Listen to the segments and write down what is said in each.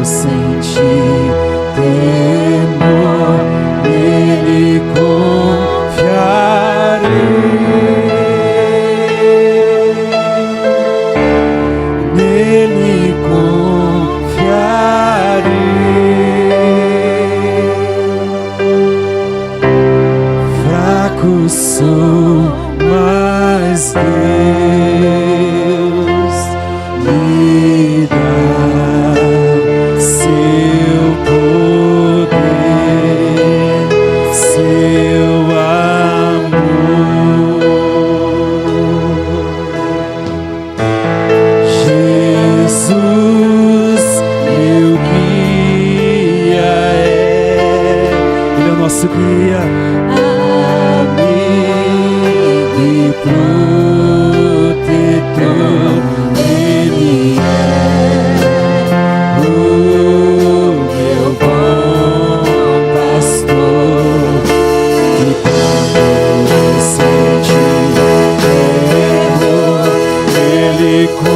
eu senti temor, nele confiarei, nele confiarei. Fraco sou, mas Deus me dá seu poder, seu amor. Jesus, meu guia Ele é o nosso guia, amigo e protetor. Ele é o meu bom pastor, e quando eu sentir temor, nele confiarei,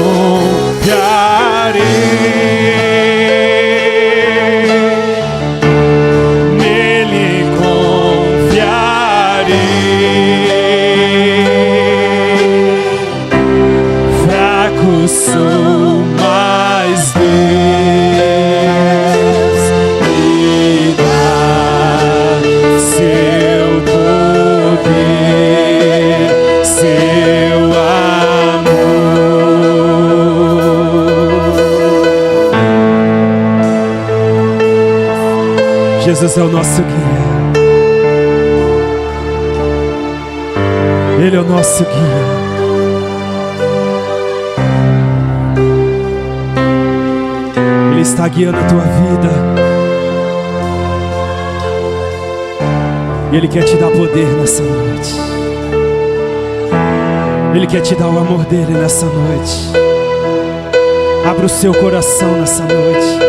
nele confiarei. Fraco sou, mas Deus me dá seu poder, seu amor. Jesus é o nosso guia, Ele é o nosso guia. Ele está guiando a tua vida, e Ele quer te dar poder nessa noite. Ele quer te dar o amor dele nessa noite. Abra o seu coração nessa noite,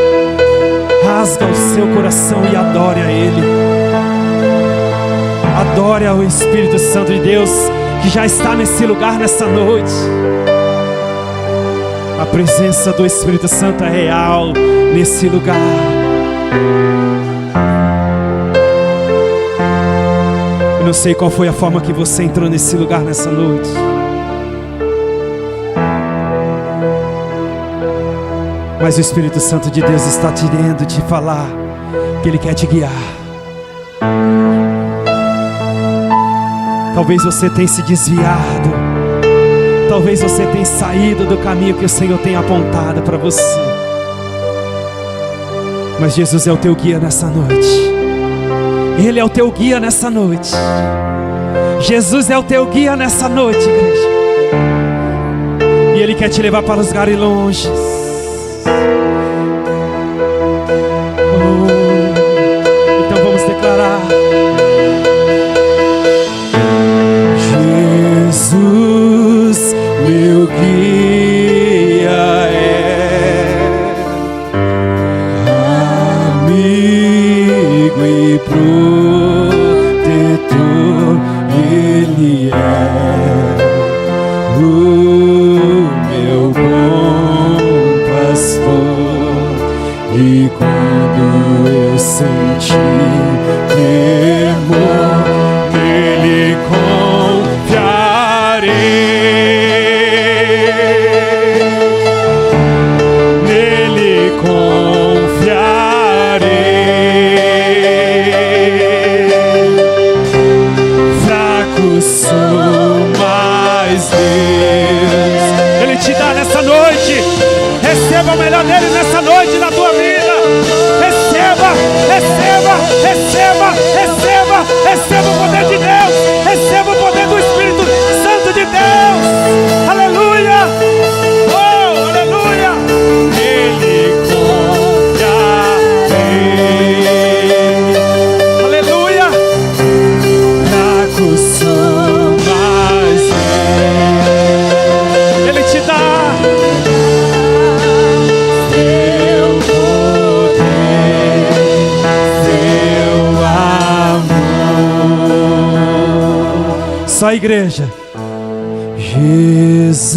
rasga o seu coração e adore a Ele. Adore ao Espírito Santo de Deus, que já está nesse lugar nessa noite. A presença do Espírito Santo é real nesse lugar. Eu não sei qual foi a forma que você entrou nesse lugar nessa noite, mas o Espírito Santo de Deus está querendo te falar que Ele quer te guiar. Talvez você tenha se desviado, talvez você tenha saído do caminho que o Senhor tem apontado para você, mas Jesus é o teu guia nessa noite. Ele é o teu guia nessa noite. Jesus é o teu guia nessa noite, igreja. E Ele quer te levar para os lugares longes. Então vamos declarar: Jesus, meu guia amigo e protetor. Ele é o meu bom pastor, e quando eu sentir temor, nele confiarei, nele confiarei. Fraco sou, mas Deus, Ele te dá nessa noite. Receba o melhor dele nessa noite na tua vida. Receba, receba, receba, receba, receba o poder de Deus, receba o poder do Espírito Santo de Deus. Aleluia, oh, aleluia. Ele confiarei, aleluia. Fraco sou, mas Ele te dá seu poder, seu amor. Só a igreja. Jesus,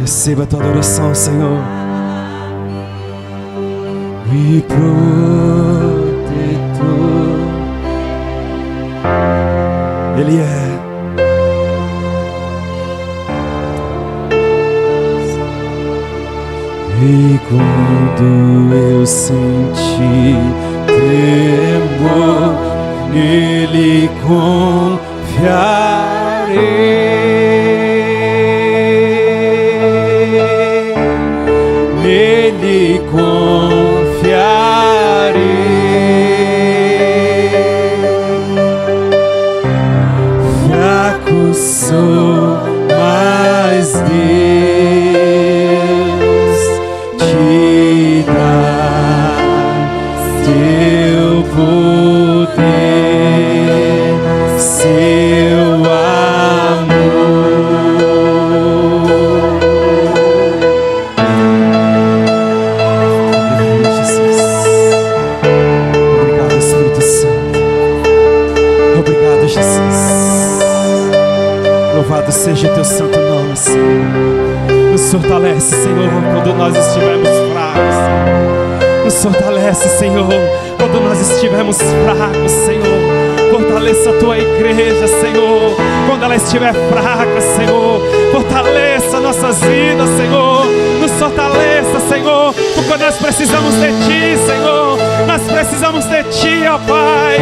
Receba a tua adoração, Senhor. E protetor Ele é. E quando eu senti temor, nele confiarei, nele confiarei. Fraco sou, mas Deus te dá teu poder, seu amor. Jesus, obrigado, Espírito Santo. Obrigado, Jesus. Louvado seja o teu santo nome, Senhor. Nos fortalece, Senhor, quando nós estivermos fracos. Nos fortalece, Senhor, quando nós estivermos fracos, Senhor. Fortaleça a tua igreja, Senhor, quando ela estiver fraca, Senhor. Fortaleça nossas vidas, Senhor. Nos fortaleça, Senhor, porque nós precisamos de Ti, Senhor. Nós precisamos de Ti, ó Pai.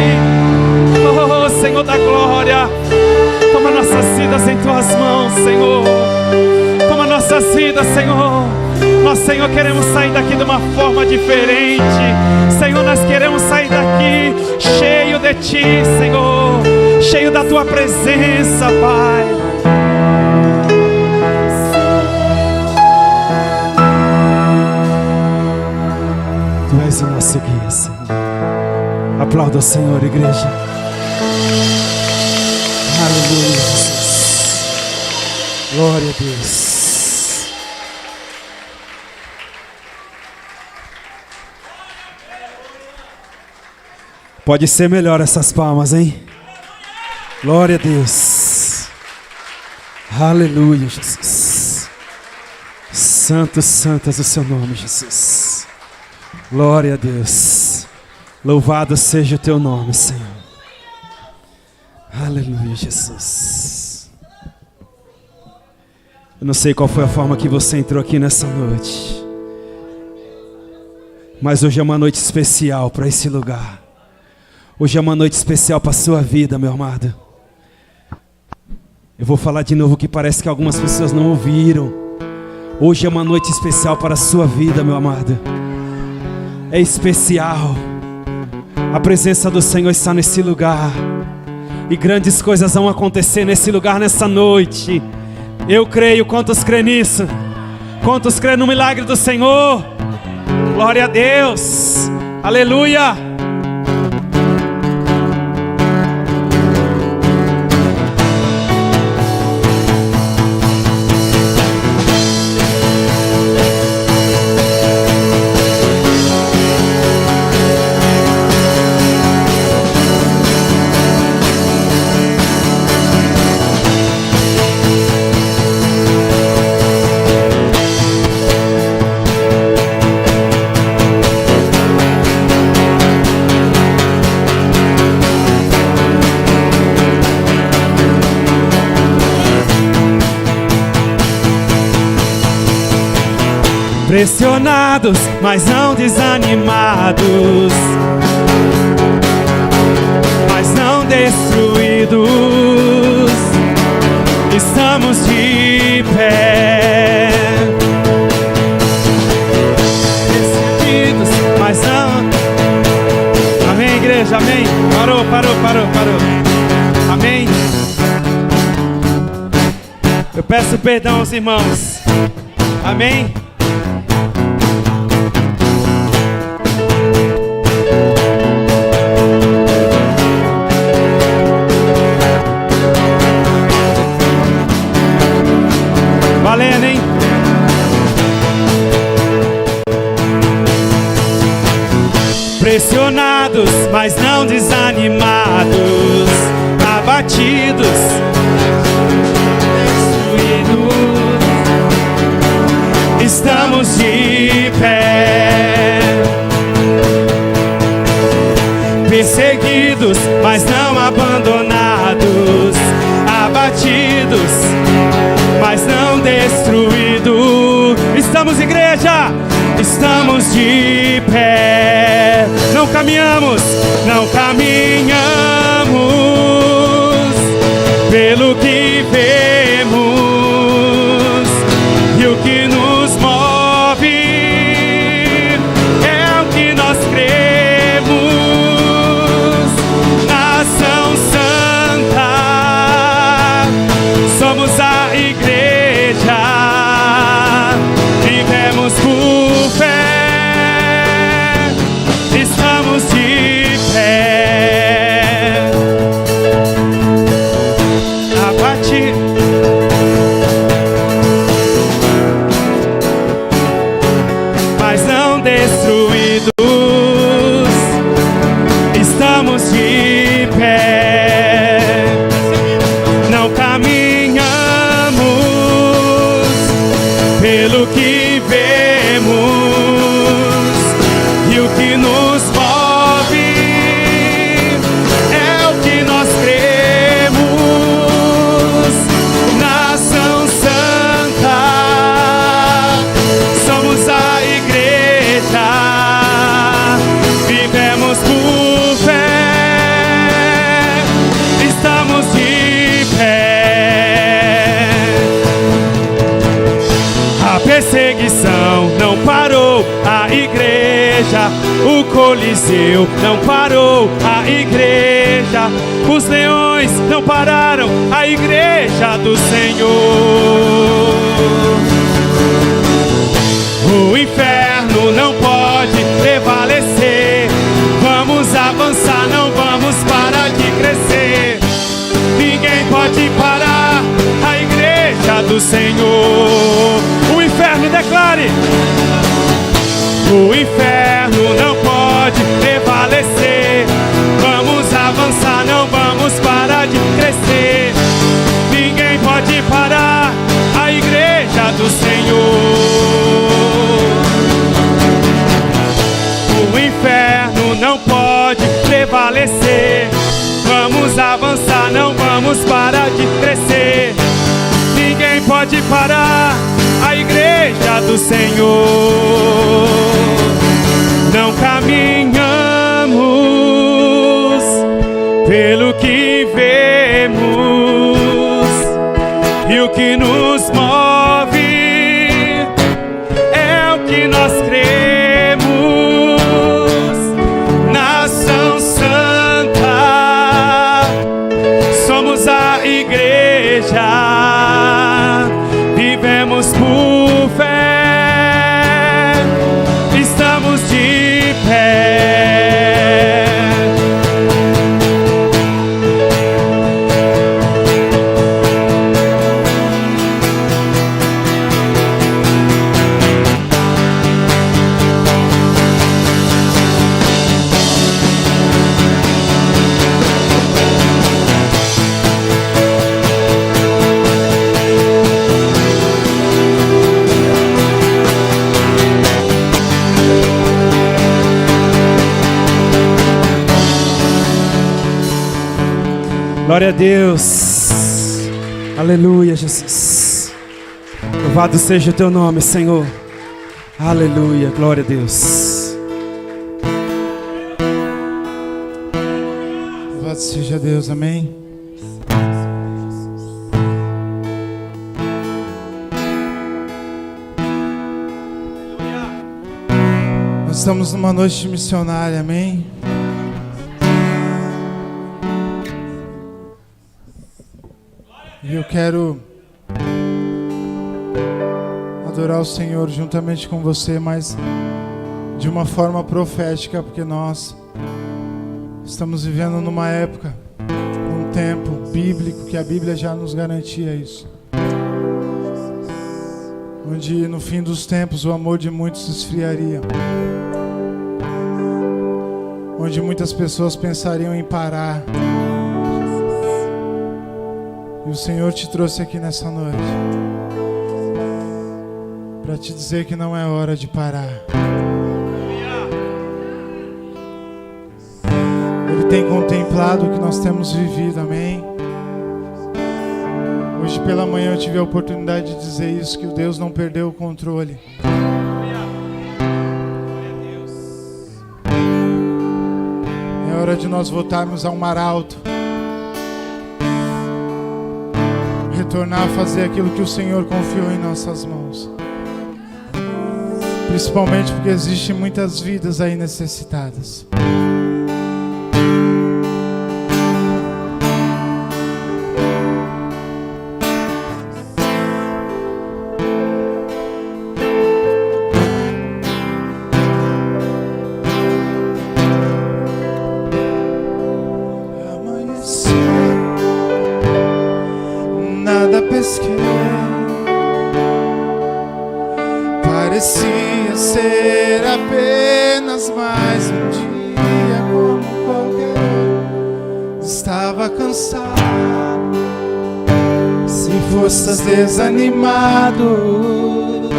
Oh, Senhor da glória, toma nossas vidas em Tuas mãos, Senhor. Toma nossas vidas, Senhor. Nós, Senhor, queremos sair daqui de uma forma diferente. Senhor, nós queremos sair daqui cheio de Ti, Senhor. Cheio da Tua presença, Pai. Tu és o nosso guia, Senhor. Aplauda o Senhor, igreja. Aleluia, Jesus. Glória a Deus. Pode ser melhor essas palmas, hein? Glória a Deus. Aleluia, Jesus. Santo, santas o seu nome, Jesus. Glória a Deus. Louvado seja o teu nome, Senhor. Aleluia, Jesus. Eu não sei qual foi a forma que você entrou aqui nessa noite, mas hoje é uma noite especial para esse lugar. Hoje é uma noite especial para a sua vida, meu amado. Eu vou falar de novo que parece que algumas pessoas não ouviram. Hoje é uma noite especial para a sua vida, meu amado. É especial. A presença do Senhor está nesse lugar. E grandes coisas vão acontecer nesse lugar, nessa noite. Eu creio. Quantos creem nisso? Quantos creem no milagre do Senhor? Glória a Deus. Aleluia. Pressionados, mas não desanimados, mas não destruídos, estamos de pé. Perseguidos, mas não... Amém, igreja, amém. Parou. Amém. Eu peço perdão aos irmãos. Amém. Valendo, hein? Pressionados, mas não desanimados, abatidos, destruídos, perseguidos, mas não abandonados, abatidos, mas não destruídos. Estamos, igreja, estamos de pé. Não caminhamos, não caminhamos pelo que vemos, e o que nos move é o que nós cremos. Nação Santa, somos a igreja, vivemos por fé, estamos de pé. Abatido, mas não destruídos, estamos de pé. Não caminhamos pelo que vemos, e o que nos move é o que nós cremos. Nação Santa, somos a igreja, vivemos por fé, estamos de pé. A perseguição não parou a igreja, o Coliseu não parou a igreja, os leões não pararam a igreja do Senhor. O inferno não pode prevalecer. Vamos avançar, não vamos parar de crescer. Ninguém pode parar a igreja do Senhor. O inferno declare: o inferno não pode prevalecer. Vamos avançar, não vamos parar de crescer. Ninguém pode parar a igreja do Senhor. O inferno não pode prevalecer. Vamos avançar, não vamos parar de crescer. Ninguém pode parar a igreja do Senhor. Não caminhamos pelo que vemos, e o que nos move é o que nós cremos. Nação Santa, somos a igreja, vivemos por fé, estamos de pé. Glória a Deus. Aleluia, Jesus. Louvado seja o teu nome, Senhor. Aleluia, glória a Deus. Louvado seja Deus, amém. Nós estamos numa noite missionária, amém. E eu quero adorar o Senhor juntamente com você, mas de uma forma profética, porque nós estamos vivendo numa época, num tempo bíblico, que a Bíblia já nos garantia isso, onde no fim dos tempos o amor de muitos se esfriaria, onde muitas pessoas pensariam em parar. E o Senhor te trouxe aqui nessa noite para te dizer que não é hora de parar. Ele tem contemplado o que nós temos vivido, amém? Hoje pela manhã eu tive a oportunidade de dizer isso, que o Deus não perdeu o controle. É hora de nós voltarmos ao mar alto, retornar a fazer aquilo que o Senhor confiou em nossas mãos. Principalmente porque existem muitas vidas aí necessitadas. Parecia ser apenas mais um dia como qualquer outro. Estava cansado, sem forças, desanimado,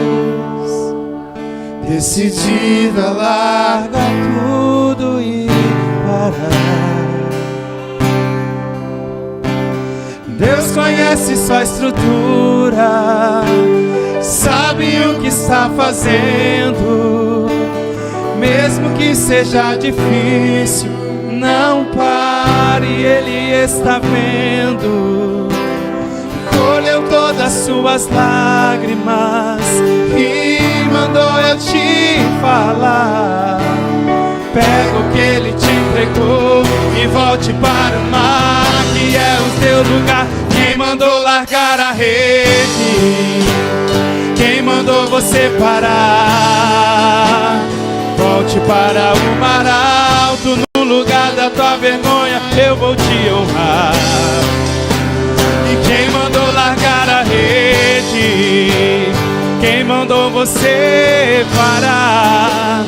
decidido a largar tudo e parar. Deus conhece sua estrutura, sabe o que está fazendo. Mesmo que seja difícil, não pare, Ele está vendo. Colheu todas as suas lágrimas e mandou eu te falar. Pega o que Ele te entregou e volte para o mar, que é o teu lugar. Quem mandou largar a rede? Quem mandou você parar? Volte para o mar alto, no lugar da tua vergonha eu vou te honrar. E quem mandou largar a rede? Quem mandou você parar?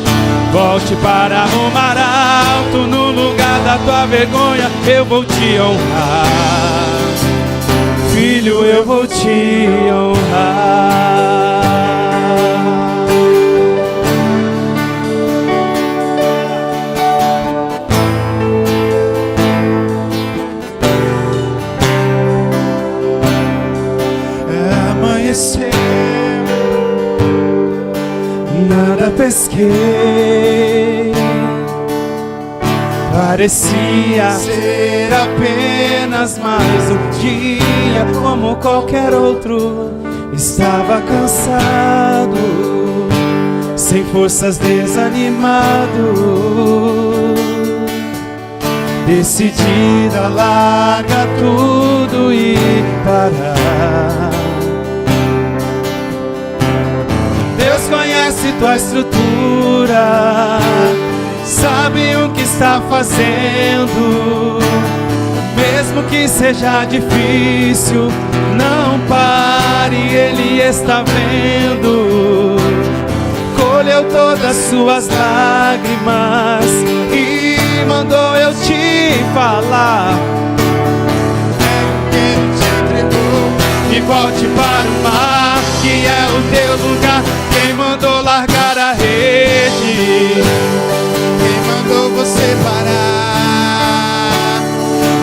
Volte para o mar alto, no lugar da tua vergonha eu vou te honrar. Filho, eu vou te honrar. Amanheceu, nada pesquei. Parecia ser apenas mais um dia como qualquer outro. Estava cansado, sem forças, desanimado, decidido a largar tudo e parar. Deus conhece tua estrutura, sabe o que está fazendo. Mesmo que seja difícil, não pare, Ele está vendo. Colheu todas as suas lágrimas e mandou eu te falar. Ele te entregou e volte para o mar, que é o teu lugar. Quem mandou largar a rede? Quem mandou você parar?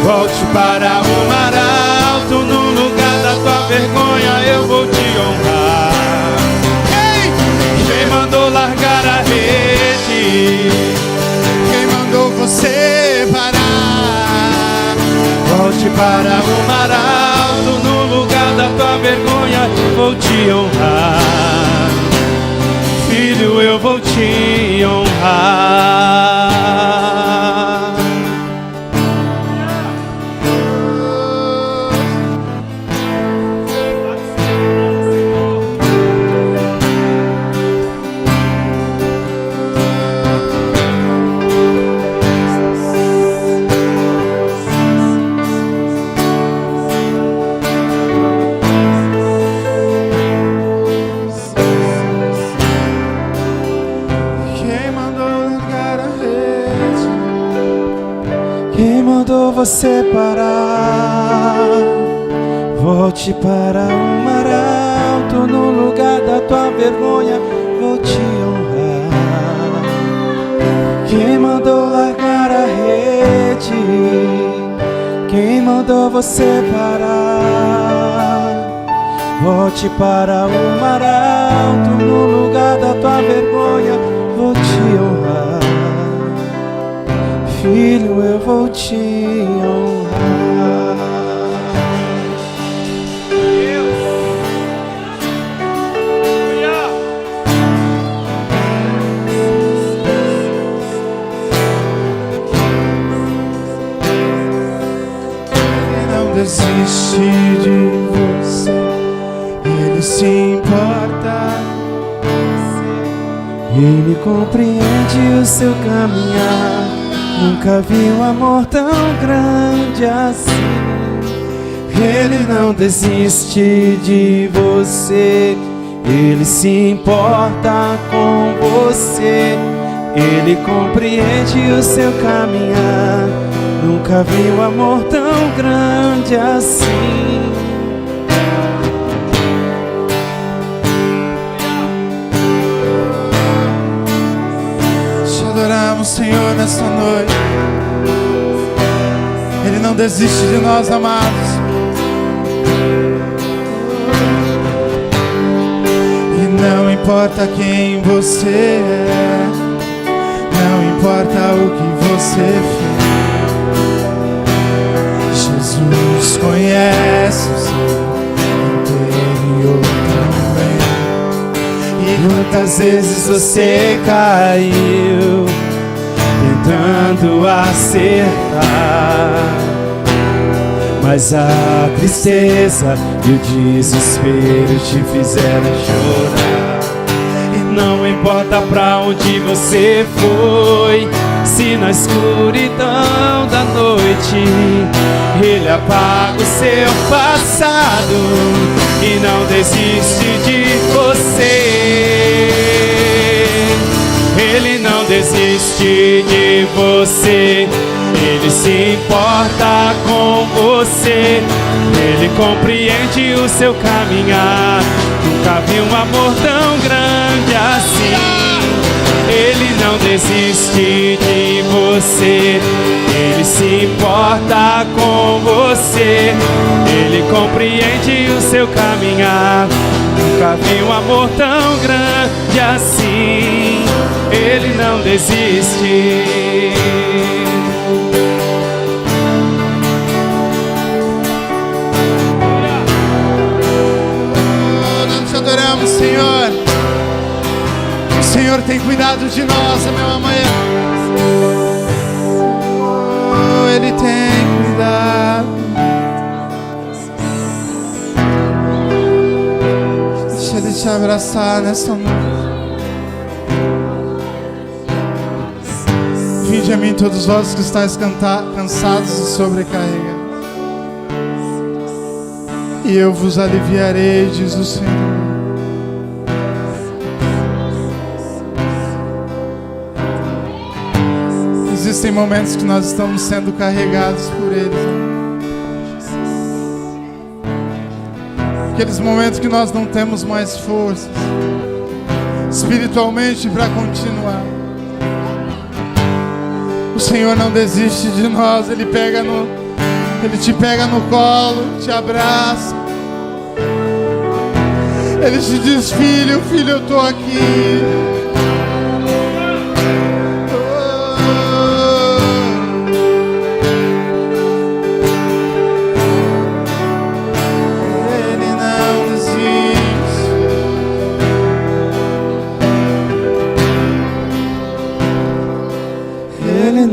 Volte para o mar alto, no lugar da tua vergonha eu vou te honrar. Ei! Quem mandou largar a rede? Quem mandou você parar? Volte para o mar alto, no lugar da tua vergonha eu vou te honrar. Filho, eu vou te honrar. Quem mandou você parar? Volte para o mar alto, no lugar da tua vergonha vou te honrar. Quem mandou largar a rede? você parar. Volte para o mar alto, no lugar da tua vergonha vou te honrar. Filho, eu vou te honrar. Desiste de você, Ele se importa. Ele compreende o seu caminhar. Nunca vi um amor tão grande assim. Ele não desiste de você. Ele se importa com você. Ele compreende o seu caminhar. Nunca vi um amor tão grande assim. Te adoramos, Senhor, nesta noite. Ele não desiste de nós, amados. E não importa quem você é, não importa o que você fez, Jesus conhece o seu interior também. E quantas vezes você caiu tentando acertar, mas a tristeza e o desespero te fizeram chorar. E não importa pra onde você foi, se na escuridão da noite Ele apaga o seu passado e não desiste de você. Ele não desiste de você. Ele se importa com você. Ele compreende o seu caminhar. Nunca vi um amor tão grande assim. Ele não desiste de você. Ele se importa com você. Ele compreende o seu caminhar. Nunca vi um amor tão grande assim. Ele não desiste. Nós te adoramos, Senhor. O Senhor tem cuidado de nós, meu amor. Ele tem cuidado. Deixa Ele te abraçar nessa noite. Vinde a mim todos vós que estáis cansados e sobrecarregados, e eu vos aliviarei, diz o Senhor. Existem momentos que nós estamos sendo carregados por Ele. Aqueles momentos que nós não temos mais forças espiritualmente para continuar. O Senhor não desiste de nós. Ele te pega no colo, te abraça. Ele te diz: filho, eu estou aqui.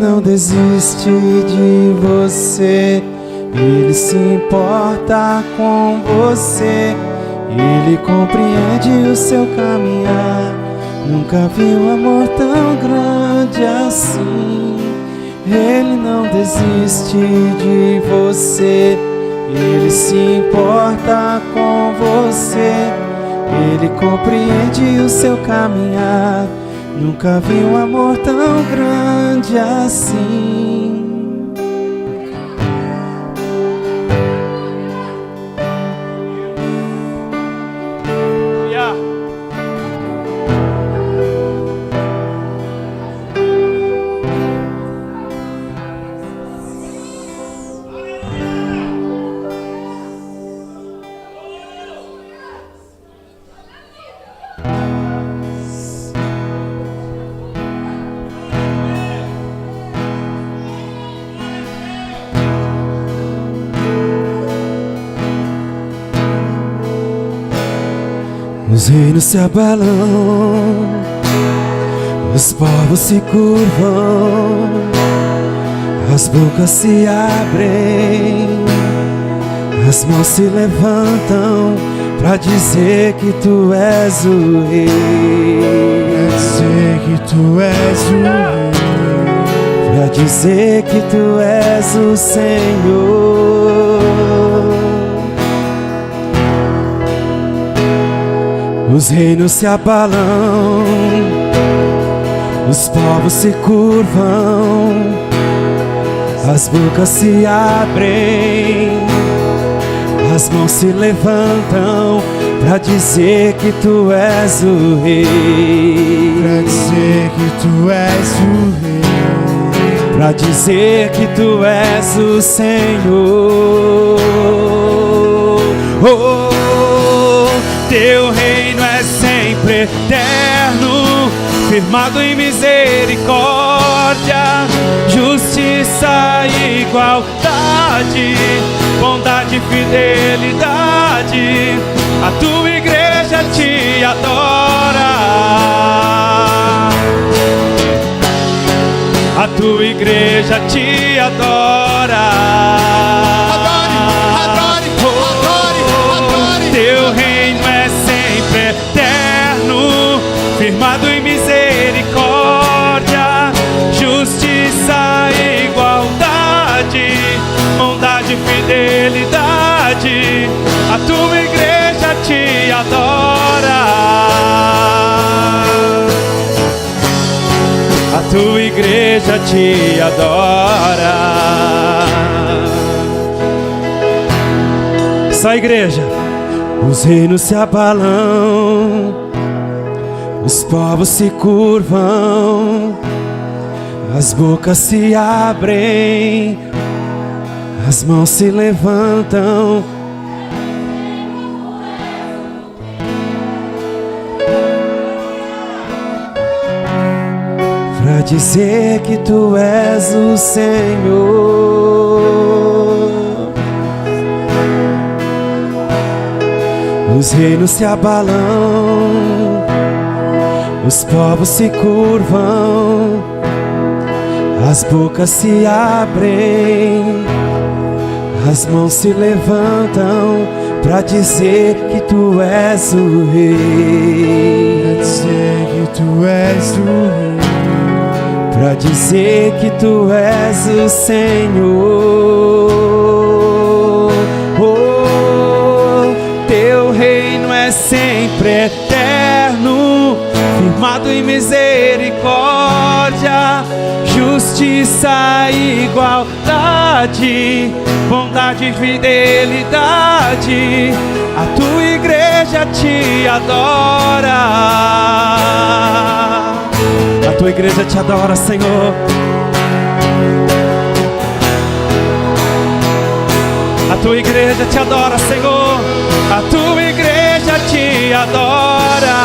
Não desiste de você. Ele se importa com você. Ele compreende o seu caminhar. Nunca vi um amor tão grande assim. Ele não desiste de você. Ele se importa com você. Ele compreende o seu caminhar. Nunca vi um amor tão grande assim. Os reinos se abalam, os povos se curvam, as bocas se abrem, as mãos se levantam pra dizer que tu és o rei. Pra dizer que tu és o rei. Pra dizer que tu és o Senhor. Os reinos se abalam, os povos se curvam, as bocas se abrem, as mãos se levantam pra dizer que tu és o rei. Pra dizer que tu és o rei. Pra dizer que tu és o Senhor. Oh, teu reino é sempre eterno, firmado em misericórdia, justiça e igualdade, bondade e fidelidade. A tua igreja te adora. A tua igreja te adora. Adore, adore, adore, adore. Teu reino é sempre eterno, firmado em misericórdia, justiça e igualdade, bondade e fidelidade. A tua igreja te adora. A tua igreja te adora. Só igreja. Os reinos se abalam, os povos se curvam, as bocas se abrem, as mãos se levantam. Pra dizer que tu és o Senhor. Os reinos se abalam, os povos se curvam, as bocas se abrem, as mãos se levantam pra dizer que tu és o rei. Pra dizer que tu és o rei. Pra dizer que tu és o Senhor. Oh, teu reino é sempre eterno, firmado em misericórdia, justiça e igualdade, bondade e fidelidade. A tua igreja te adora. A tua igreja te adora, Senhor. A tua igreja te adora, Senhor. A tua igreja te adora.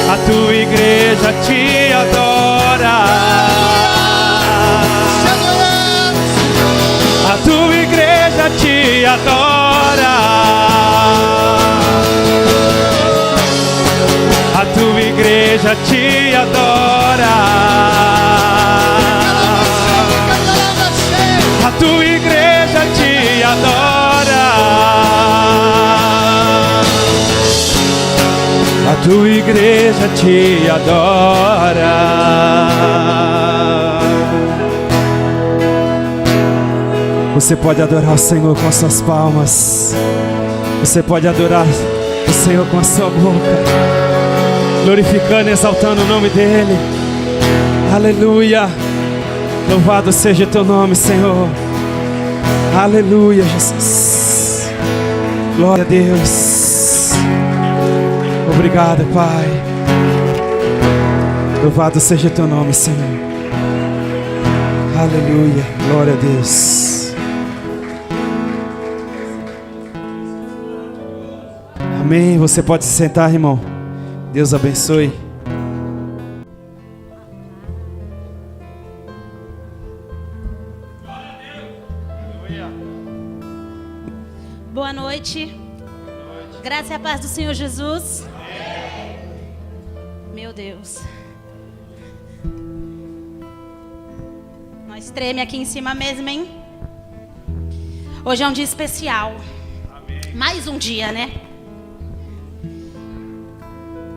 A tua igreja te adora. A tua igreja te adora. A tua igreja te adora. A tua igreja te adora. A tua igreja te adora. Você pode adorar o Senhor com as suas palmas. Você pode adorar o Senhor com a sua boca, glorificando e exaltando o nome dEle. Aleluia. Louvado seja o teu nome, Senhor. Aleluia, Jesus. Glória a Deus. Obrigado, Pai. Louvado seja o teu nome, Senhor. Aleluia. Glória a Deus. Amém. Você pode se sentar, irmão. Deus abençoe. Boa noite. Graça e a paz do Senhor Jesus. Meu Deus. Nós treme aqui em cima mesmo, hein? Hoje é um dia especial. Mais um dia, né?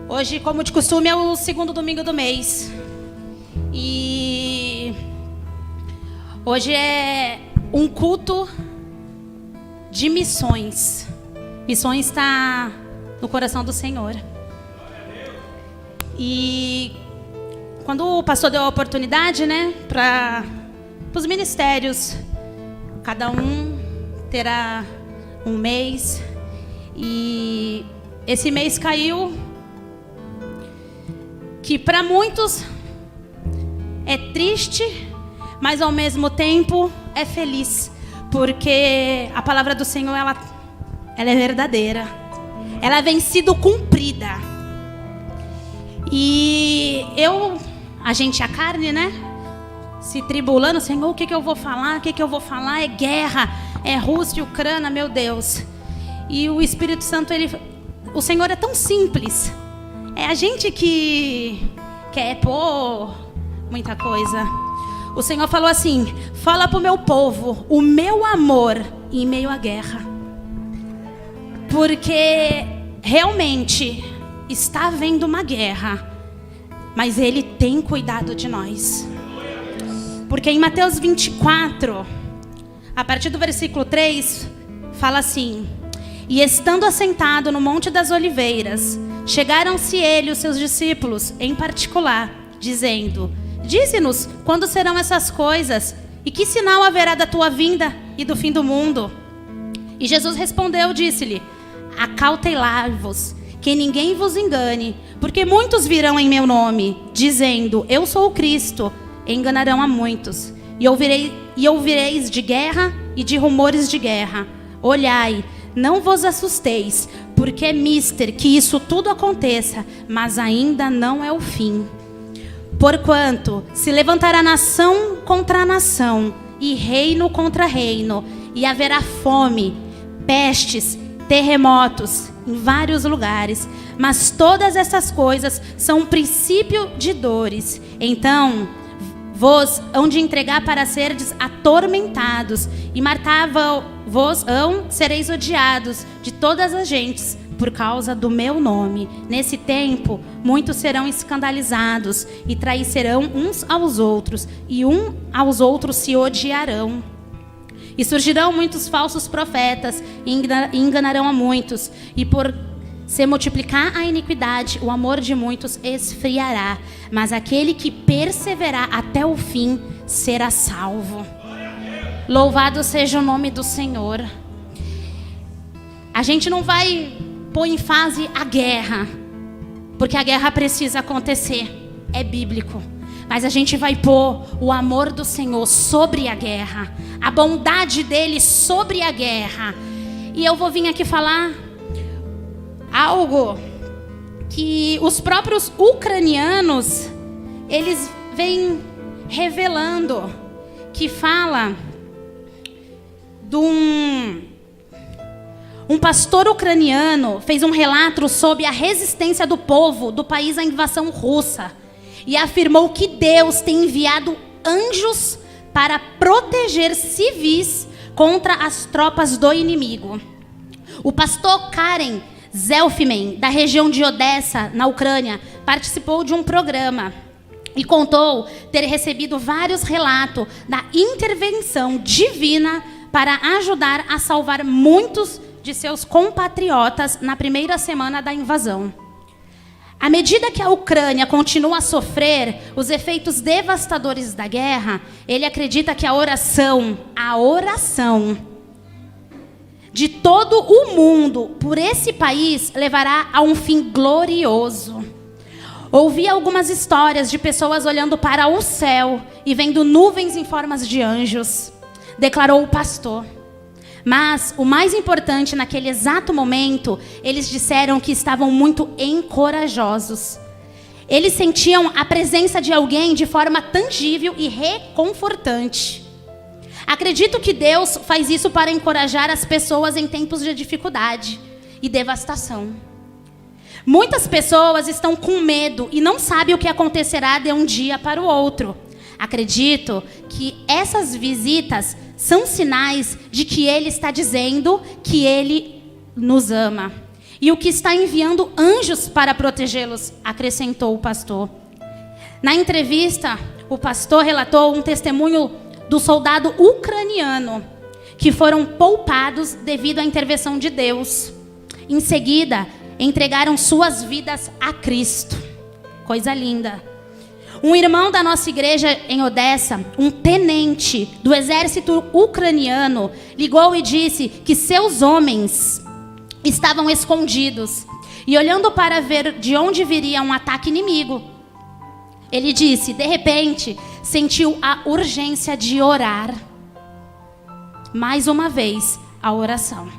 Hoje, como de costume, é o segundo domingo do mês. E hoje é um culto de missões. Missões está no coração do Senhor. E quando o pastor deu a oportunidade, né, para os ministérios, cada um terá um mês. E esse mês caiu que para muitos é triste, mas ao mesmo tempo é feliz, porque a palavra do Senhor ela é verdadeira, ela vem sido cumprida. E a gente, a carne, né, se tribulando, Senhor, o que eu vou falar? O que eu vou falar? É guerra, é Rússia e Ucrânia, meu Deus. E o Espírito Santo, o Senhor é tão simples. É a gente que quer pôr muita coisa. O Senhor falou assim: fala para o meu povo o meu amor em meio à guerra. Porque realmente está havendo uma guerra, mas Ele tem cuidado de nós. Porque em Mateus 24, a partir do versículo 3, fala assim: e estando assentado no Monte das Oliveiras, chegaram-se ele e os seus discípulos em particular, dizendo: dize-nos quando serão essas coisas, e que sinal haverá da tua vinda e do fim do mundo? E Jesus respondeu, disse-lhe: acautelai-vos, que ninguém vos engane, porque muitos virão em meu nome, dizendo: eu sou o Cristo, e enganarão a muitos. E ouvireis de guerra e de rumores de guerra. Olhai, não vos assusteis, porque é mister que isso tudo aconteça, mas ainda não é o fim. Porquanto se levantará nação contra nação, e reino contra reino, e haverá fome, pestes, terremotos em vários lugares. Mas todas essas coisas são um princípio de dores. Então vos hão de entregar para serdes atormentados, e vos sereis odiados de todas as gentes por causa do meu nome. Nesse tempo, muitos serão escandalizados e traiçoeirão uns aos outros, e uns aos outros se odiarão. E surgirão muitos falsos profetas e enganarão a muitos. E por se multiplicar a iniquidade, o amor de muitos esfriará. Mas aquele que perseverar até o fim será salvo. Louvado seja o nome do Senhor. A gente não vai pôr em fase a guerra, porque a guerra precisa acontecer, é bíblico. Mas a gente vai pôr o amor do Senhor sobre a guerra, a bondade dele sobre a guerra. E eu vou vir aqui falar algo que os próprios ucranianos, eles vêm revelando, que fala de um pastor ucraniano fez um relato sobre a resistência do povo do país à invasão russa e afirmou que Deus tem enviado anjos para proteger civis contra as tropas do inimigo. O pastor Karen Zelfman, da região de Odessa, na Ucrânia, participou de um programa e contou ter recebido vários relatos da intervenção divina para ajudar a salvar muitos de seus compatriotas na primeira semana da invasão. À medida que a Ucrânia continua a sofrer os efeitos devastadores da guerra, ele acredita que a oração de todo o mundo por esse país levará a um fim glorioso. Ouvi algumas histórias de pessoas olhando para o céu e vendo nuvens em formas de anjos, declarou o pastor. Mas o mais importante, naquele exato momento, eles disseram que estavam muito encorajosos. Eles sentiam a presença de alguém de forma tangível e reconfortante. Acredito que Deus faz isso para encorajar as pessoas em tempos de dificuldade e devastação. Muitas pessoas estão com medo e não sabem o que acontecerá de um dia para o outro. Acredito que essas visitas são sinais de que Ele está dizendo que Ele nos ama. E o que está enviando anjos para protegê-los, acrescentou o pastor. Na entrevista, o pastor relatou um testemunho do soldado ucraniano que foram poupados devido à intervenção de Deus. Em seguida, entregaram suas vidas a Cristo. Coisa linda. Um irmão da nossa igreja em Odessa, um tenente do exército ucraniano, ligou e disse que seus homens estavam escondidos e olhando para ver de onde viria um ataque inimigo. Ele disse, de repente, sentiu a urgência de orar. Mais uma vez, a oração.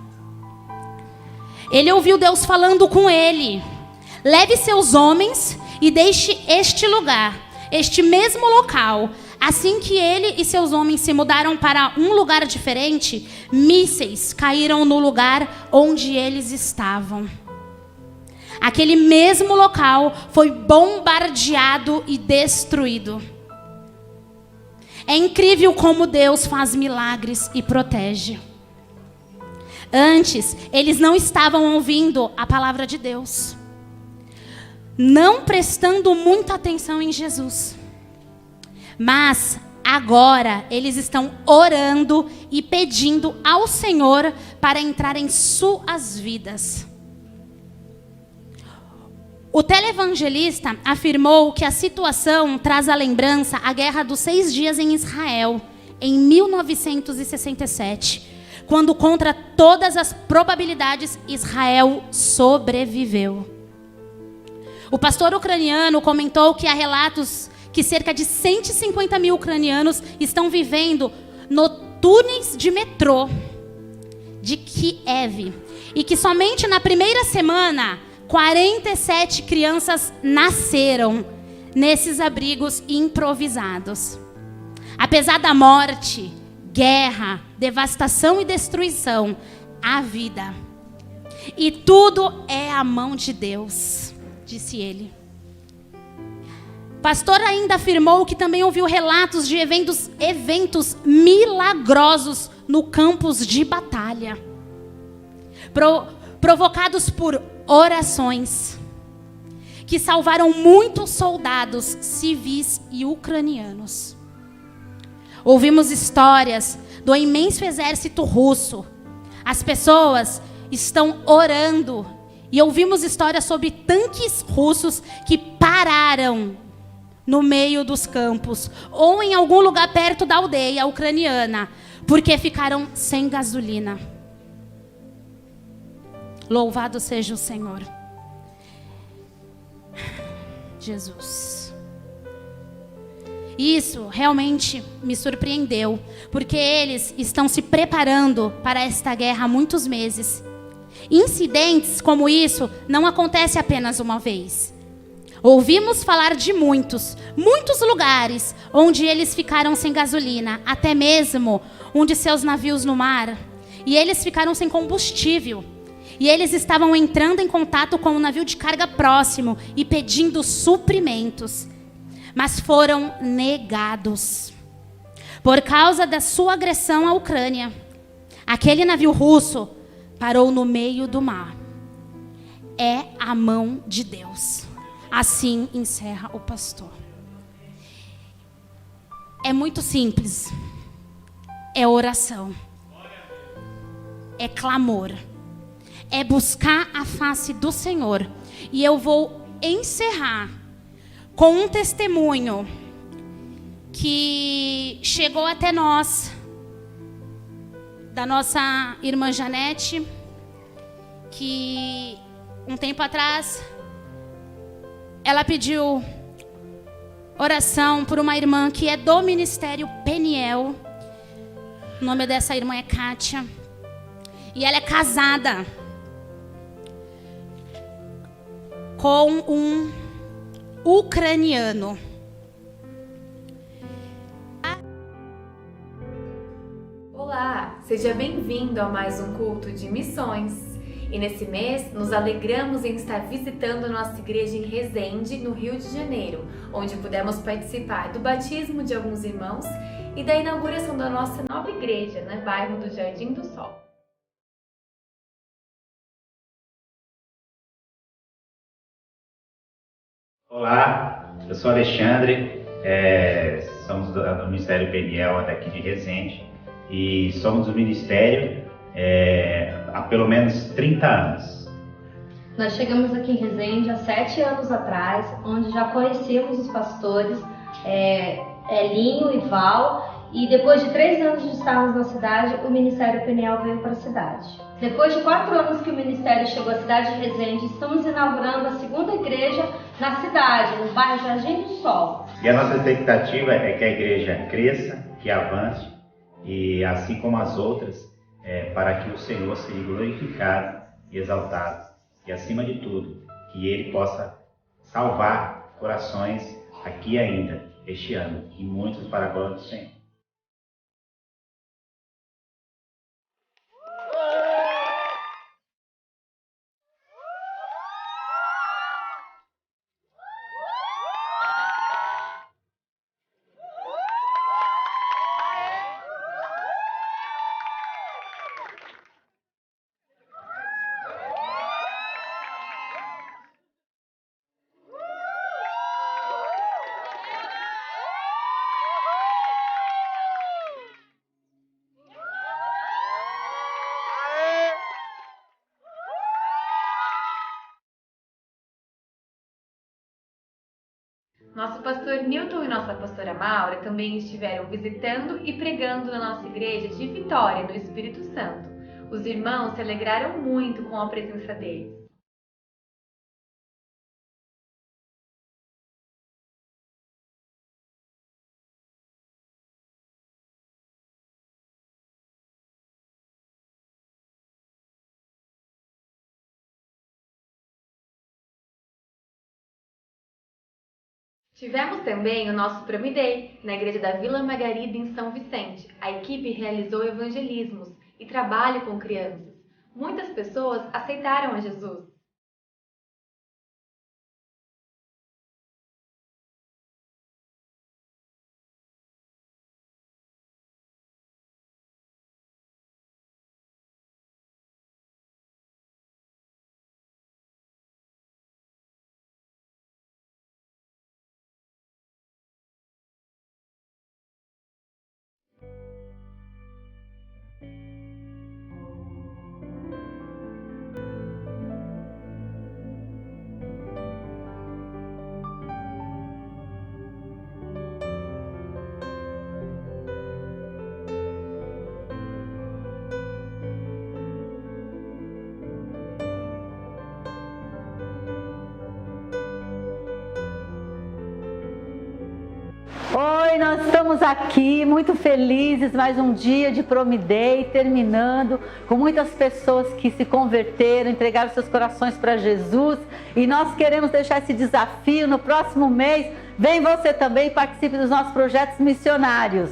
Ele ouviu Deus falando com ele. Leve seus homens e deixe este lugar, este mesmo local. Assim que ele e seus homens se mudaram para um lugar diferente, mísseis caíram no lugar onde eles estavam. Aquele mesmo local foi bombardeado e destruído. É incrível como Deus faz milagres e protege. Antes, eles não estavam ouvindo a palavra de Deus, não prestando muita atenção em Jesus. Mas agora eles estão orando e pedindo ao Senhor para entrar em suas vidas. O televangelista afirmou que a situação traz à lembrança a Guerra dos 6 Dias em Israel, em 1967, quando, contra todas as probabilidades, Israel sobreviveu. O pastor ucraniano comentou que há relatos que cerca de 150 mil ucranianos estão vivendo no túneis de metrô de Kiev e que somente na primeira semana 47 crianças nasceram nesses abrigos improvisados. Apesar da morte, guerra, devastação e destruição, há vida. E tudo é a mão de Deus, disse ele. O pastor ainda afirmou que também ouviu relatos de eventos milagrosos no campus de batalha, provocados por orações, que salvaram muitos soldados civis e ucranianos. Ouvimos histórias do imenso exército russo. As pessoas estão orando. E ouvimos histórias sobre tanques russos que pararam no meio dos campos ou em algum lugar perto da aldeia ucraniana, porque ficaram sem gasolina. Louvado seja o Senhor. Jesus. Isso realmente me surpreendeu, porque eles estão se preparando para esta guerra há muitos meses. Incidentes como isso não acontecem apenas uma vez. Ouvimos falar de muitos lugares onde eles ficaram sem gasolina, até mesmo um de seus navios no mar, e eles ficaram sem combustível. E eles estavam entrando em contato com um navio de carga próximo e pedindo suprimentos, mas foram negados. Por causa da sua agressão à Ucrânia, aquele navio russo parou no meio do mar. É a mão de Deus. Assim encerra o pastor. É muito simples. É oração. É clamor. É buscar a face do Senhor. E eu vou encerrar com um testemunho que chegou até nós, da nossa irmã Janete, que um tempo atrás ela pediu oração por uma irmã que é do Ministério Peniel. O nome dessa irmã é Kátia. E ela é casada com um ucraniano. seja bem-vindo a mais um culto de missões. E nesse mês, nos alegramos em estar visitando nossa igreja em Resende, no Rio de Janeiro, onde pudemos participar do batismo de alguns irmãos e da inauguração da nossa nova igreja, no bairro do Jardim do Sol. Olá, eu sou Alexandre, somos do Ministério Peniel daqui de Resende e somos do Ministério há pelo menos 30 anos. Nós chegamos aqui em Resende há 7 anos atrás, onde já conhecíamos os pastores Elinho e Val, e depois de 3 anos de estarmos na cidade, o Ministério Peniel veio para a cidade. Depois de 4 anos que o Ministério chegou à cidade de Resende, estamos inaugurando a segunda igreja na cidade, no bairro Jardim do Sol. E a nossa expectativa é que a igreja cresça, que avance, e assim como as outras, para que o Senhor seja glorificado e exaltado. E acima de tudo, que Ele possa salvar corações aqui ainda, este ano, e muitos para a glória do Senhor. Nosso pastor Newton e nossa pastora Maura também estiveram visitando e pregando na nossa igreja de Vitória, no Espírito Santo. Os irmãos se alegraram muito com a presença deles. Tivemos também o nosso Prom Day na igreja da Vila Margarida em São Vicente. A equipe realizou evangelismos e trabalho com crianças. Muitas pessoas aceitaram a Jesus. Oi, nós estamos aqui muito felizes, mais um dia de Prom Day, terminando com muitas pessoas que se converteram, entregaram seus corações para Jesus, e nós queremos deixar esse desafio no próximo mês. Vem você também, participe dos nossos projetos missionários.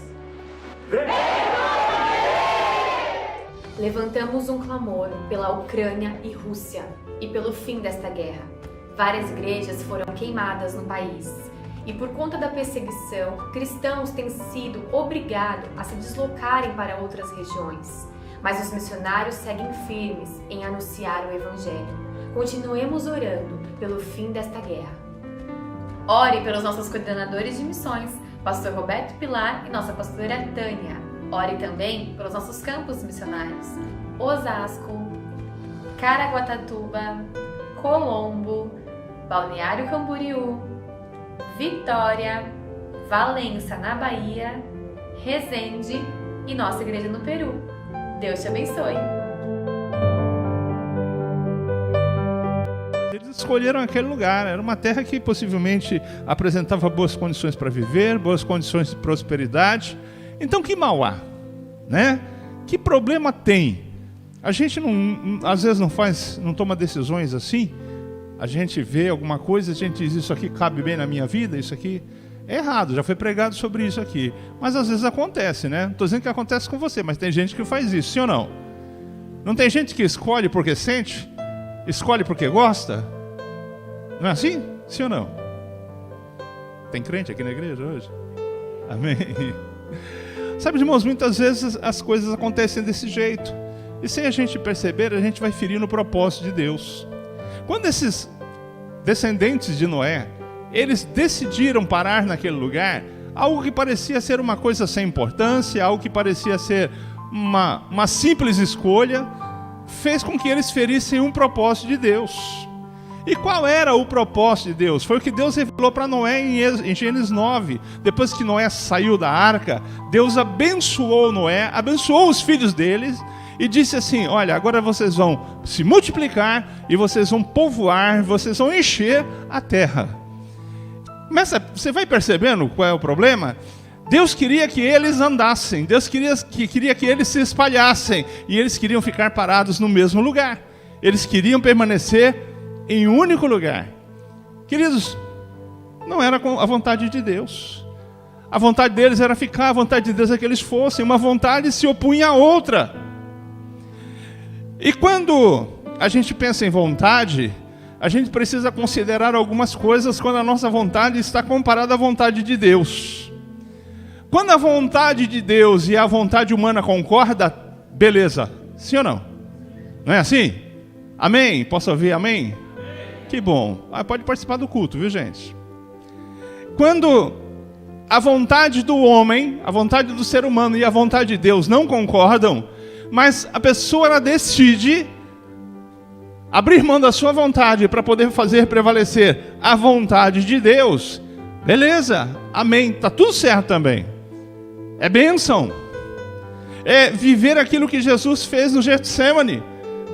Levantamos um clamor pela Ucrânia e Rússia e pelo fim desta guerra. Várias igrejas foram queimadas no país. E por conta da perseguição, cristãos têm sido obrigados a se deslocarem para outras regiões. Mas os missionários seguem firmes em anunciar o Evangelho. Continuemos orando pelo fim desta guerra. Ore pelos nossos coordenadores de missões, pastor Roberto Pilar e nossa pastora Tânia. Ore também pelos nossos campos missionários: Osasco, Caraguatatuba, Colombo, Balneário Camboriú, Vitória, Valença na Bahia, Resende e nossa igreja no Peru. Deus te abençoe. Eles escolheram aquele lugar, era uma terra que possivelmente apresentava boas condições para viver, boas condições de prosperidade. Então que mal há, né? Que problema tem? A gente às vezes não toma decisões assim. A gente vê alguma coisa, a gente diz: isso aqui cabe bem na minha vida, isso aqui É errado, já foi pregado sobre isso aqui. Mas às vezes acontece, né? Não estou dizendo que acontece com você, mas tem gente que faz isso, sim ou não? Não tem gente que escolhe porque sente? Escolhe porque gosta? Não é assim? Sim ou não? Tem crente aqui na igreja hoje? Amém? Sabe, irmãos, muitas vezes as coisas acontecem desse jeito. E sem a gente perceber, a gente vai ferir no propósito de Deus. Quando esses descendentes de Noé, eles decidiram parar naquele lugar, algo que parecia ser uma coisa sem importância, algo que parecia ser uma simples escolha, fez com que eles ferissem um propósito de Deus. E qual era o propósito de Deus? Foi o que Deus revelou para Noé em Gênesis 9. Depois que Noé saiu da arca, Deus abençoou Noé, abençoou os filhos deles e disse assim: olha, agora vocês vão se multiplicar e vocês vão povoar, vocês vão encher a terra. Você vai percebendo qual é o problema? Deus queria que eles andassem, Deus queria que eles se espalhassem, e eles queriam ficar parados no mesmo lugar. Eles queriam permanecer em um único lugar. Queridos, não era a vontade de Deus. A vontade deles era ficar, a vontade de Deus é que eles fossem. Uma vontade se opunha à outra. E quando a gente pensa em vontade, a gente precisa considerar algumas coisas quando a nossa vontade está comparada à vontade de Deus. Quando a vontade de Deus e a vontade humana concordam, beleza, sim ou não? Não é assim? Amém? Posso ouvir amém? Que bom. Pode participar do culto, viu, gente? Quando a vontade do homem, a vontade do ser humano e a vontade de Deus não concordam, mas a pessoa ela decide abrir mão da sua vontade para poder fazer prevalecer a vontade de Deus, beleza, amém, está tudo certo também. É bênção. É viver aquilo que Jesus fez no Getsemane,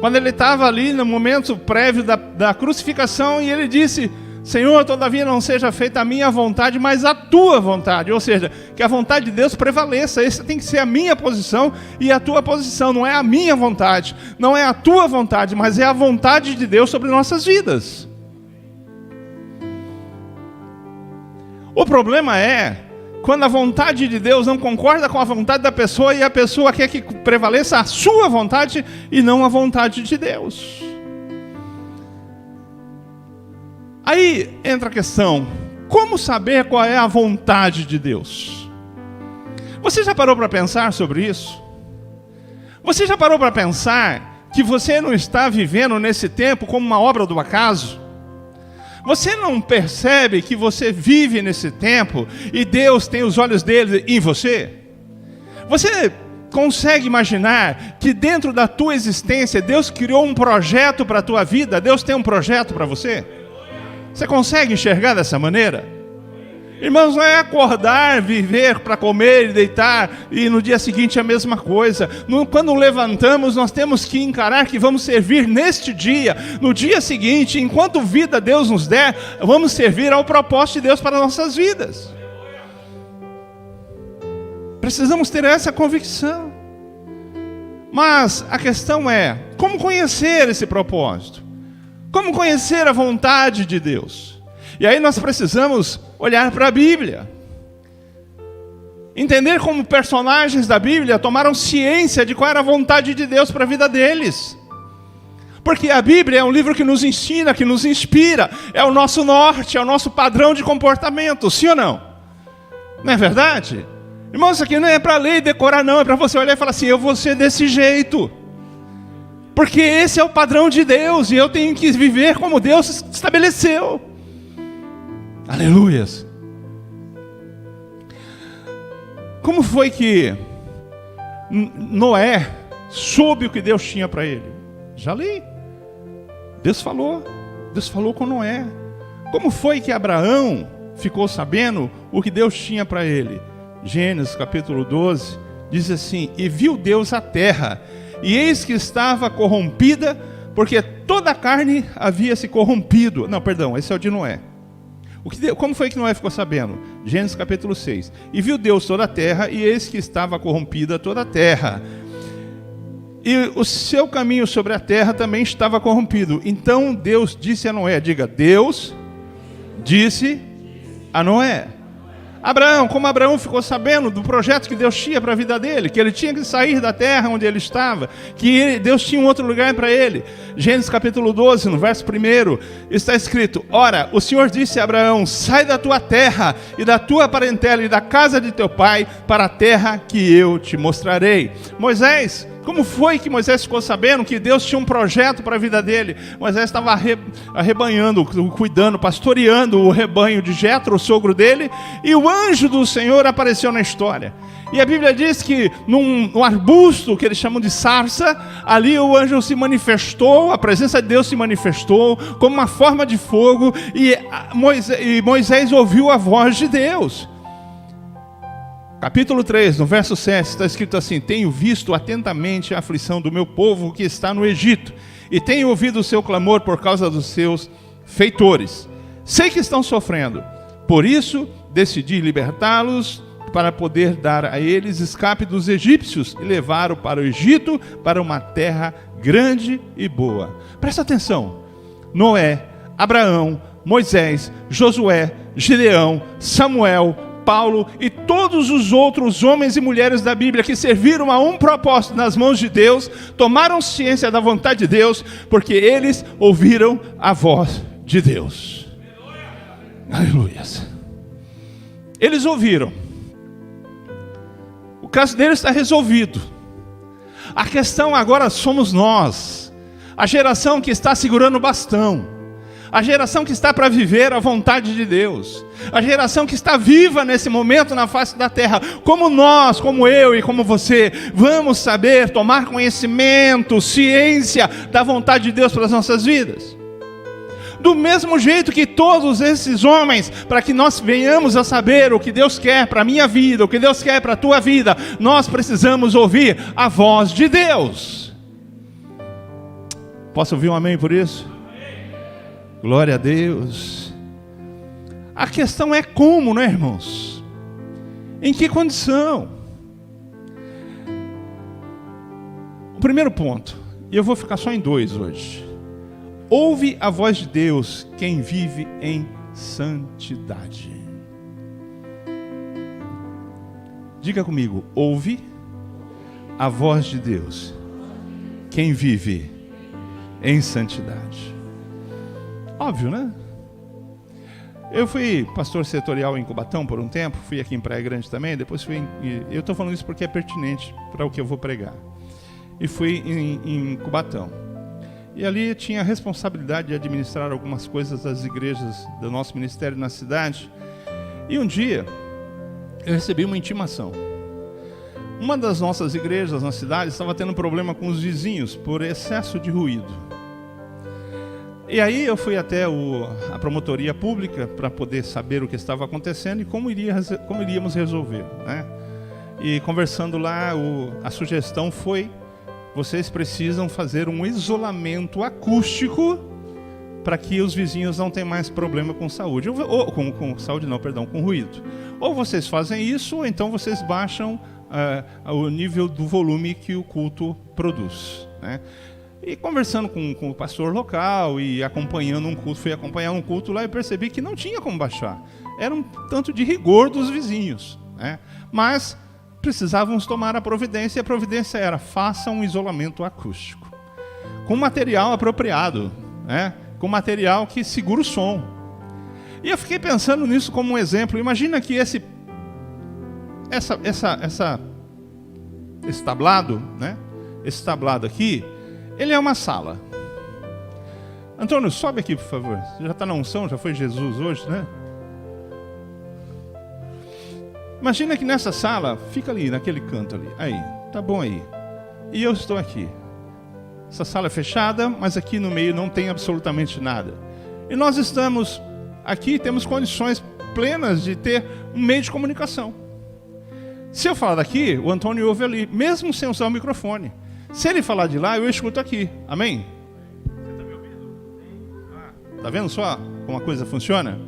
quando ele estava ali no momento prévio da crucificação, e ele disse: Senhor, todavia não seja feita a minha vontade, mas a tua vontade. Ou seja, que a vontade de Deus prevaleça. Essa tem que ser a minha posição e a tua posição. Não é a minha vontade, não é a tua vontade, mas é a vontade de Deus sobre nossas vidas. O problema é quando a vontade de Deus não concorda com a vontade da pessoa e a pessoa quer que prevaleça a sua vontade e não a vontade de Deus. Aí entra a questão: como saber qual é a vontade de Deus? Você já parou para pensar sobre isso? Você já parou para pensar que você não está vivendo nesse tempo como uma obra do acaso? Você não percebe que você vive nesse tempo e Deus tem os olhos dele em você? Você consegue imaginar que dentro da tua existência Deus criou um projeto para a tua vida? Deus tem um projeto para você? Você consegue enxergar dessa maneira? Irmãos, não é acordar, viver para comer e deitar e no dia seguinte a mesma coisa. Quando levantamos, nós temos que encarar que vamos servir neste dia. No dia seguinte, enquanto vida Deus nos der, vamos servir ao propósito de Deus para nossas vidas. Precisamos ter essa convicção. Mas a questão é: como conhecer esse propósito? Como conhecer a vontade de Deus? E aí nós precisamos olhar para a Bíblia. Entender como personagens da Bíblia tomaram ciência de qual era a vontade de Deus para a vida deles. Porque a Bíblia é um livro que nos ensina, que nos inspira. É o nosso norte, é o nosso padrão de comportamento. Sim ou não? Não é verdade? Irmãos, isso aqui não é para ler e decorar, não. É para você olhar e falar assim: eu vou ser desse jeito. Porque esse é o padrão de Deus e eu tenho que viver como Deus estabeleceu. Aleluias. Como foi que Noé soube o que Deus tinha para ele? Já li. Deus falou com Noé. Como foi que Abraão ficou sabendo o que Deus tinha para ele? Gênesis capítulo 12 diz assim: e viu Deus a terra, e eis que estava corrompida, porque toda a carne havia se corrompido. Não, perdão, esse é o de Noé. Como foi que Noé ficou sabendo? Gênesis capítulo 6. E viu Deus toda a terra, e eis que estava corrompida toda a terra. E o seu caminho sobre a terra também estava corrompido. Então Deus disse a Noé, diga, Deus disse a Noé. Abraão, como Abraão ficou sabendo do projeto que Deus tinha para a vida dele, que ele tinha que sair da terra onde ele estava, que Deus tinha um outro lugar para ele. Gênesis capítulo 12, no verso 1, está escrito: ora, o Senhor disse a Abraão: sai da tua terra e da tua parentela e da casa de teu pai para a terra que eu te mostrarei. Moisés, como foi que Moisés ficou sabendo que Deus tinha um projeto para a vida dele? Moisés estava arrebanhando, cuidando, pastoreando o rebanho de Jetro, o sogro dele, e o anjo do Senhor apareceu na história. E a Bíblia diz que num arbusto que eles chamam de sarça, ali o anjo se manifestou, a presença de Deus se manifestou como uma forma de fogo, e Moisés ouviu a voz de Deus. Capítulo 3, no verso 7, está escrito assim: tenho visto atentamente a aflição do meu povo que está no Egito, e tenho ouvido o seu clamor por causa dos seus feitores. Sei que estão sofrendo, por isso decidi libertá-los para poder dar a eles escape dos egípcios e levá-los para o Egito, para uma terra grande e boa. Presta atenção: Noé, Abraão, Moisés, Josué, Gideão, Samuel, Paulo e todos os outros homens e mulheres da Bíblia que serviram a um propósito nas mãos de Deus, tomaram ciência da vontade de Deus, porque eles ouviram a voz de Deus. Aleluia. Eles ouviram. O caso deles está resolvido. A questão agora somos nós, a geração que está segurando o bastão, a geração que está para viver a vontade de Deus, a geração que está viva nesse momento na face da terra. Como nós, como eu e como você, vamos saber tomar conhecimento, ciência da vontade de Deus para as nossas vidas? Do mesmo jeito que todos esses homens, para que nós venhamos a saber o que Deus quer para a minha vida, o que Deus quer para a tua vida, nós precisamos ouvir a voz de Deus. Posso ouvir um amém por isso? Glória a Deus. A questão é como, né, irmãos? Em que condição? O primeiro ponto, e eu vou ficar só em 2 hoje. Ouve a voz de Deus quem vive em santidade. Diga comigo: ouve a voz de Deus quem vive em santidade. Óbvio, né? Eu fui pastor setorial em Cubatão por um tempo, fui aqui em Praia Grande também, depois fui eu estou falando isso porque é pertinente para o que eu vou pregar. E fui em Cubatão. E ali eu tinha a responsabilidade de administrar algumas coisas das igrejas do nosso ministério na cidade. E um dia eu recebi uma intimação. Uma das nossas igrejas na cidade estava tendo problema com os vizinhos por excesso de ruído. E aí eu fui até a promotoria pública para poder saber o que estava acontecendo e como iríamos resolver, né? E conversando lá, a sugestão foi: vocês precisam fazer um isolamento acústico para que os vizinhos não tenham mais problema com saúde. Com ruído. Ou vocês fazem isso, ou então vocês baixam o nível do volume que o culto produz, né? E conversando com o pastor local e acompanhando um culto, fui acompanhar um culto lá e percebi que não tinha como baixar. Era um tanto de rigor dos vizinhos, né? Mas precisávamos tomar a providência, e a providência era: faça um isolamento acústico, com material apropriado, né? Com material que segura o som. E eu fiquei pensando nisso como um exemplo. Imagina que esse tablado, né? Esse tablado aqui, ele é uma sala. Antônio, sobe aqui, por favor. Você já está na unção, já foi Jesus hoje, né? Imagina que nessa sala, fica ali, naquele canto ali. Aí, tá bom aí. E eu estou aqui. Essa sala é fechada, mas aqui no meio não tem absolutamente nada. E nós estamos aqui, temos condições plenas de ter um meio de comunicação. Se eu falar daqui, o Antônio ouve ali, mesmo sem usar o microfone. Se ele falar de lá, eu escuto aqui. Amém? Você está me ouvindo? Tá vendo só como a coisa funciona?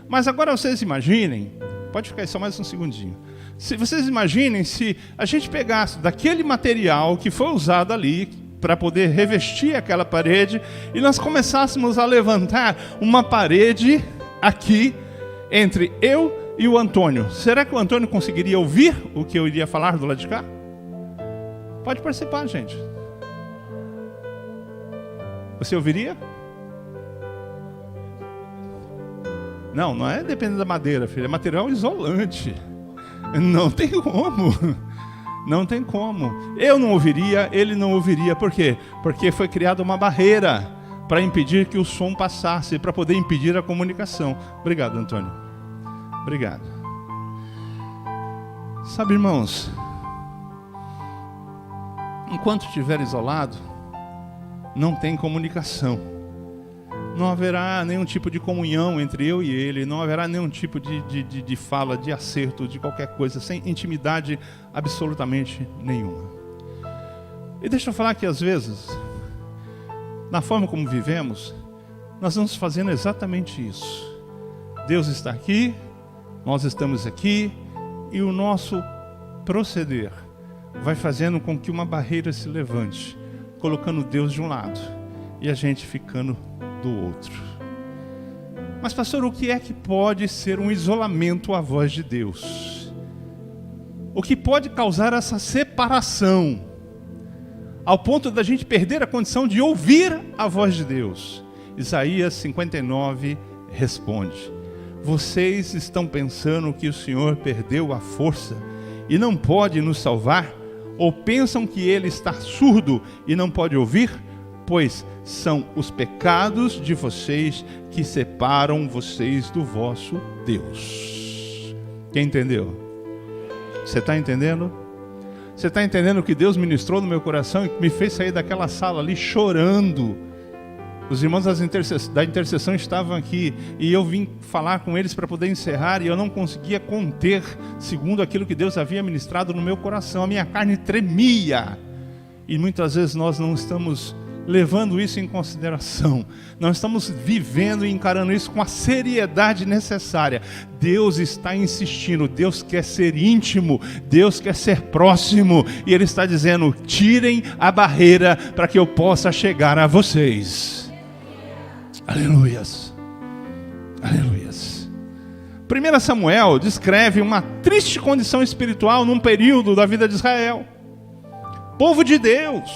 Mas agora vocês imaginem, pode ficar aí só mais um segundinho. Se vocês imaginem se a gente pegasse daquele material que foi usado ali para poder revestir aquela parede e nós começássemos a levantar uma parede aqui entre eu E o Antônio? Será que o Antônio conseguiria ouvir o que eu iria falar do lado de cá? Pode participar, gente. Você ouviria? Não é dependendo da madeira, filho. É material isolante. Não tem como. Não tem como. Eu não ouviria, ele não ouviria. Por quê? Porque foi criada uma barreira para impedir que o som passasse, para poder impedir a comunicação. Obrigado, Antônio. Obrigado. Sabe, irmãos, enquanto estiver isolado, não tem comunicação. Não haverá nenhum tipo de comunhão entre eu e ele, não haverá nenhum tipo de fala, de acerto, de qualquer coisa, sem intimidade absolutamente nenhuma. E deixa eu falar que às vezes, na forma como vivemos, nós vamos fazendo exatamente isso. Deus está aqui, nós estamos aqui, e o nosso proceder vai fazendo com que uma barreira se levante, colocando Deus de um lado e a gente ficando do outro. Mas pastor, o que é que pode ser um isolamento à voz de Deus? O que pode causar essa separação, ao ponto da gente perder a condição de ouvir a voz de Deus? Isaías 59 responde: vocês estão pensando que o Senhor perdeu a força e não pode nos salvar? Ou pensam que Ele está surdo e não pode ouvir? Pois são os pecados de vocês que separam vocês do vosso Deus. Quem entendeu? Você está entendendo? Você está entendendo o que Deus ministrou no meu coração e me fez sair daquela sala ali chorando? Os irmãos da intercessão estavam aqui e eu vim falar com eles para poder encerrar e eu não conseguia conter, segundo aquilo que Deus havia ministrado no meu coração. A minha carne tremia. E muitas vezes nós não estamos levando isso em consideração. Não estamos vivendo e encarando isso com a seriedade necessária. Deus está insistindo, Deus quer ser íntimo, Deus quer ser próximo. E Ele está dizendo: tirem a barreira para que eu possa chegar a vocês. Aleluias, aleluias. 1 Samuel descreve uma triste condição espiritual num período da vida de Israel. Povo de Deus,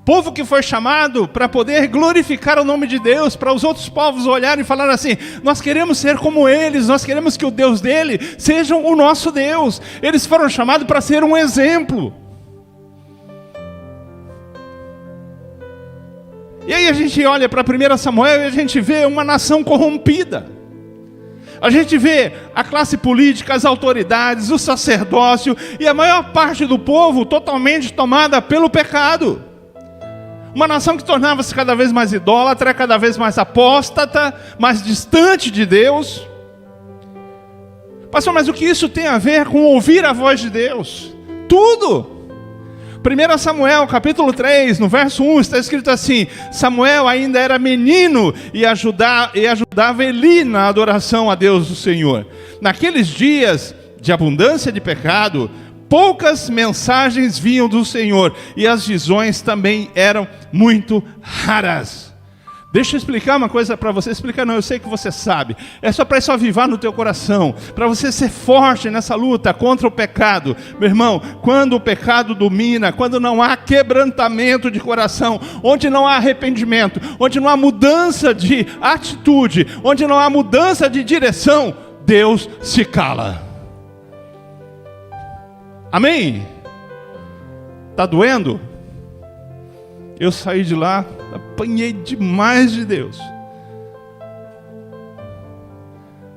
povo que foi chamado para poder glorificar o nome de Deus, para os outros povos olharem e falar assim: nós queremos ser como eles, nós queremos que o Deus dele seja o nosso Deus. Eles foram chamados para ser um exemplo. E aí a gente olha para 1 Samuel e a gente vê uma nação corrompida. A gente vê a classe política, as autoridades, o sacerdócio e a maior parte do povo totalmente tomada pelo pecado. Uma nação que tornava-se cada vez mais idólatra, cada vez mais apóstata, mais distante de Deus. Pastor, mas o que isso tem a ver com ouvir a voz de Deus? Tudo! 1 Samuel, capítulo 3, no verso 1, está escrito assim: Samuel ainda era menino e ajudava Eli na adoração a Deus do Senhor. Naqueles dias de abundância de pecado, poucas mensagens vinham do Senhor e as visões também eram muito raras. Deixa eu explicar uma coisa para você. Explicar não, eu sei que você sabe. É só para isso avivar no teu coração, para você ser forte nessa luta contra o pecado. Meu irmão, quando o pecado domina, quando não há quebrantamento de coração, onde não há arrependimento, onde não há mudança de atitude, onde não há mudança de direção, Deus se cala. Amém? Está doendo? Eu saí de lá, apanhei demais de Deus.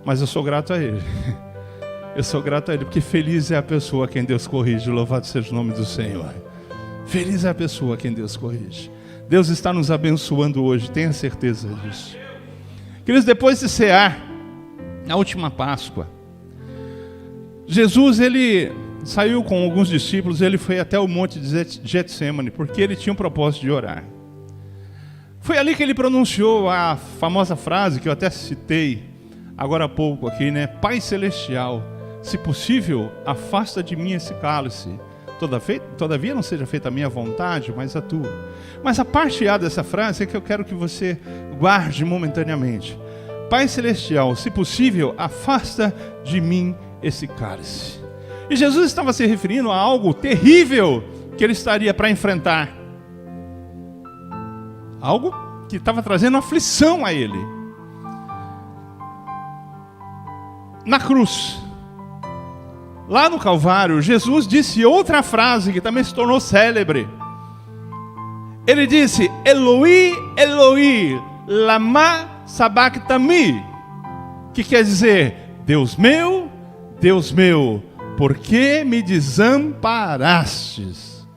Mas eu sou grato a Ele. Eu sou grato a Ele, porque feliz é a pessoa a quem Deus corrige. Louvado seja o nome do Senhor. Feliz é a pessoa a quem Deus corrige. Deus está nos abençoando hoje, tenha certeza disso. Queridos, depois de cear, na última Páscoa, Jesus, Ele saiu com alguns discípulos, Ele foi até o monte de Getsêmani, porque Ele tinha um propósito de orar. Foi ali que Ele pronunciou a famosa frase, que eu até citei agora há pouco aqui, né? Pai Celestial, se possível, afasta de mim esse cálice. Todavia não seja feita a minha vontade, mas a tua. Mas a parte A dessa frase é que eu quero que você guarde momentaneamente. Pai Celestial, se possível, afasta de mim esse cálice. E Jesus estava se referindo a algo terrível que ele estaria para enfrentar. Algo que estava trazendo aflição a ele. Na cruz, lá no Calvário, Jesus disse outra frase que também se tornou célebre. Ele disse: Eloi, Eloi, lama sabachthani, que quer dizer: Deus meu, por que me desamparastes?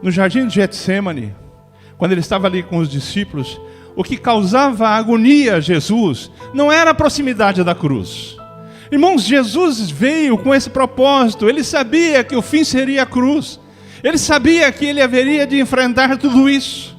No jardim de Getsêmani, quando ele estava ali com os discípulos, o que causava agonia a Jesus não era a proximidade da cruz. Irmãos, Jesus veio com esse propósito. Ele sabia que o fim seria a cruz. Ele sabia que ele haveria de enfrentar tudo isso.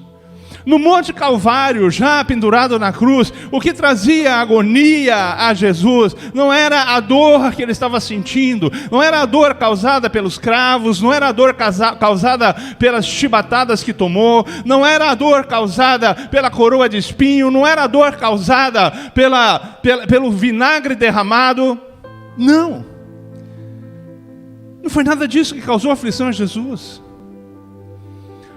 No Monte Calvário, já pendurado na cruz, o que trazia agonia a Jesus não era a dor que ele estava sentindo, não era a dor causada pelos cravos, não era a dor causada pelas chibatadas que tomou, não era a dor causada pela coroa de espinho, não era a dor causada pelo vinagre derramado. Não foi nada disso que causou aflição a Jesus.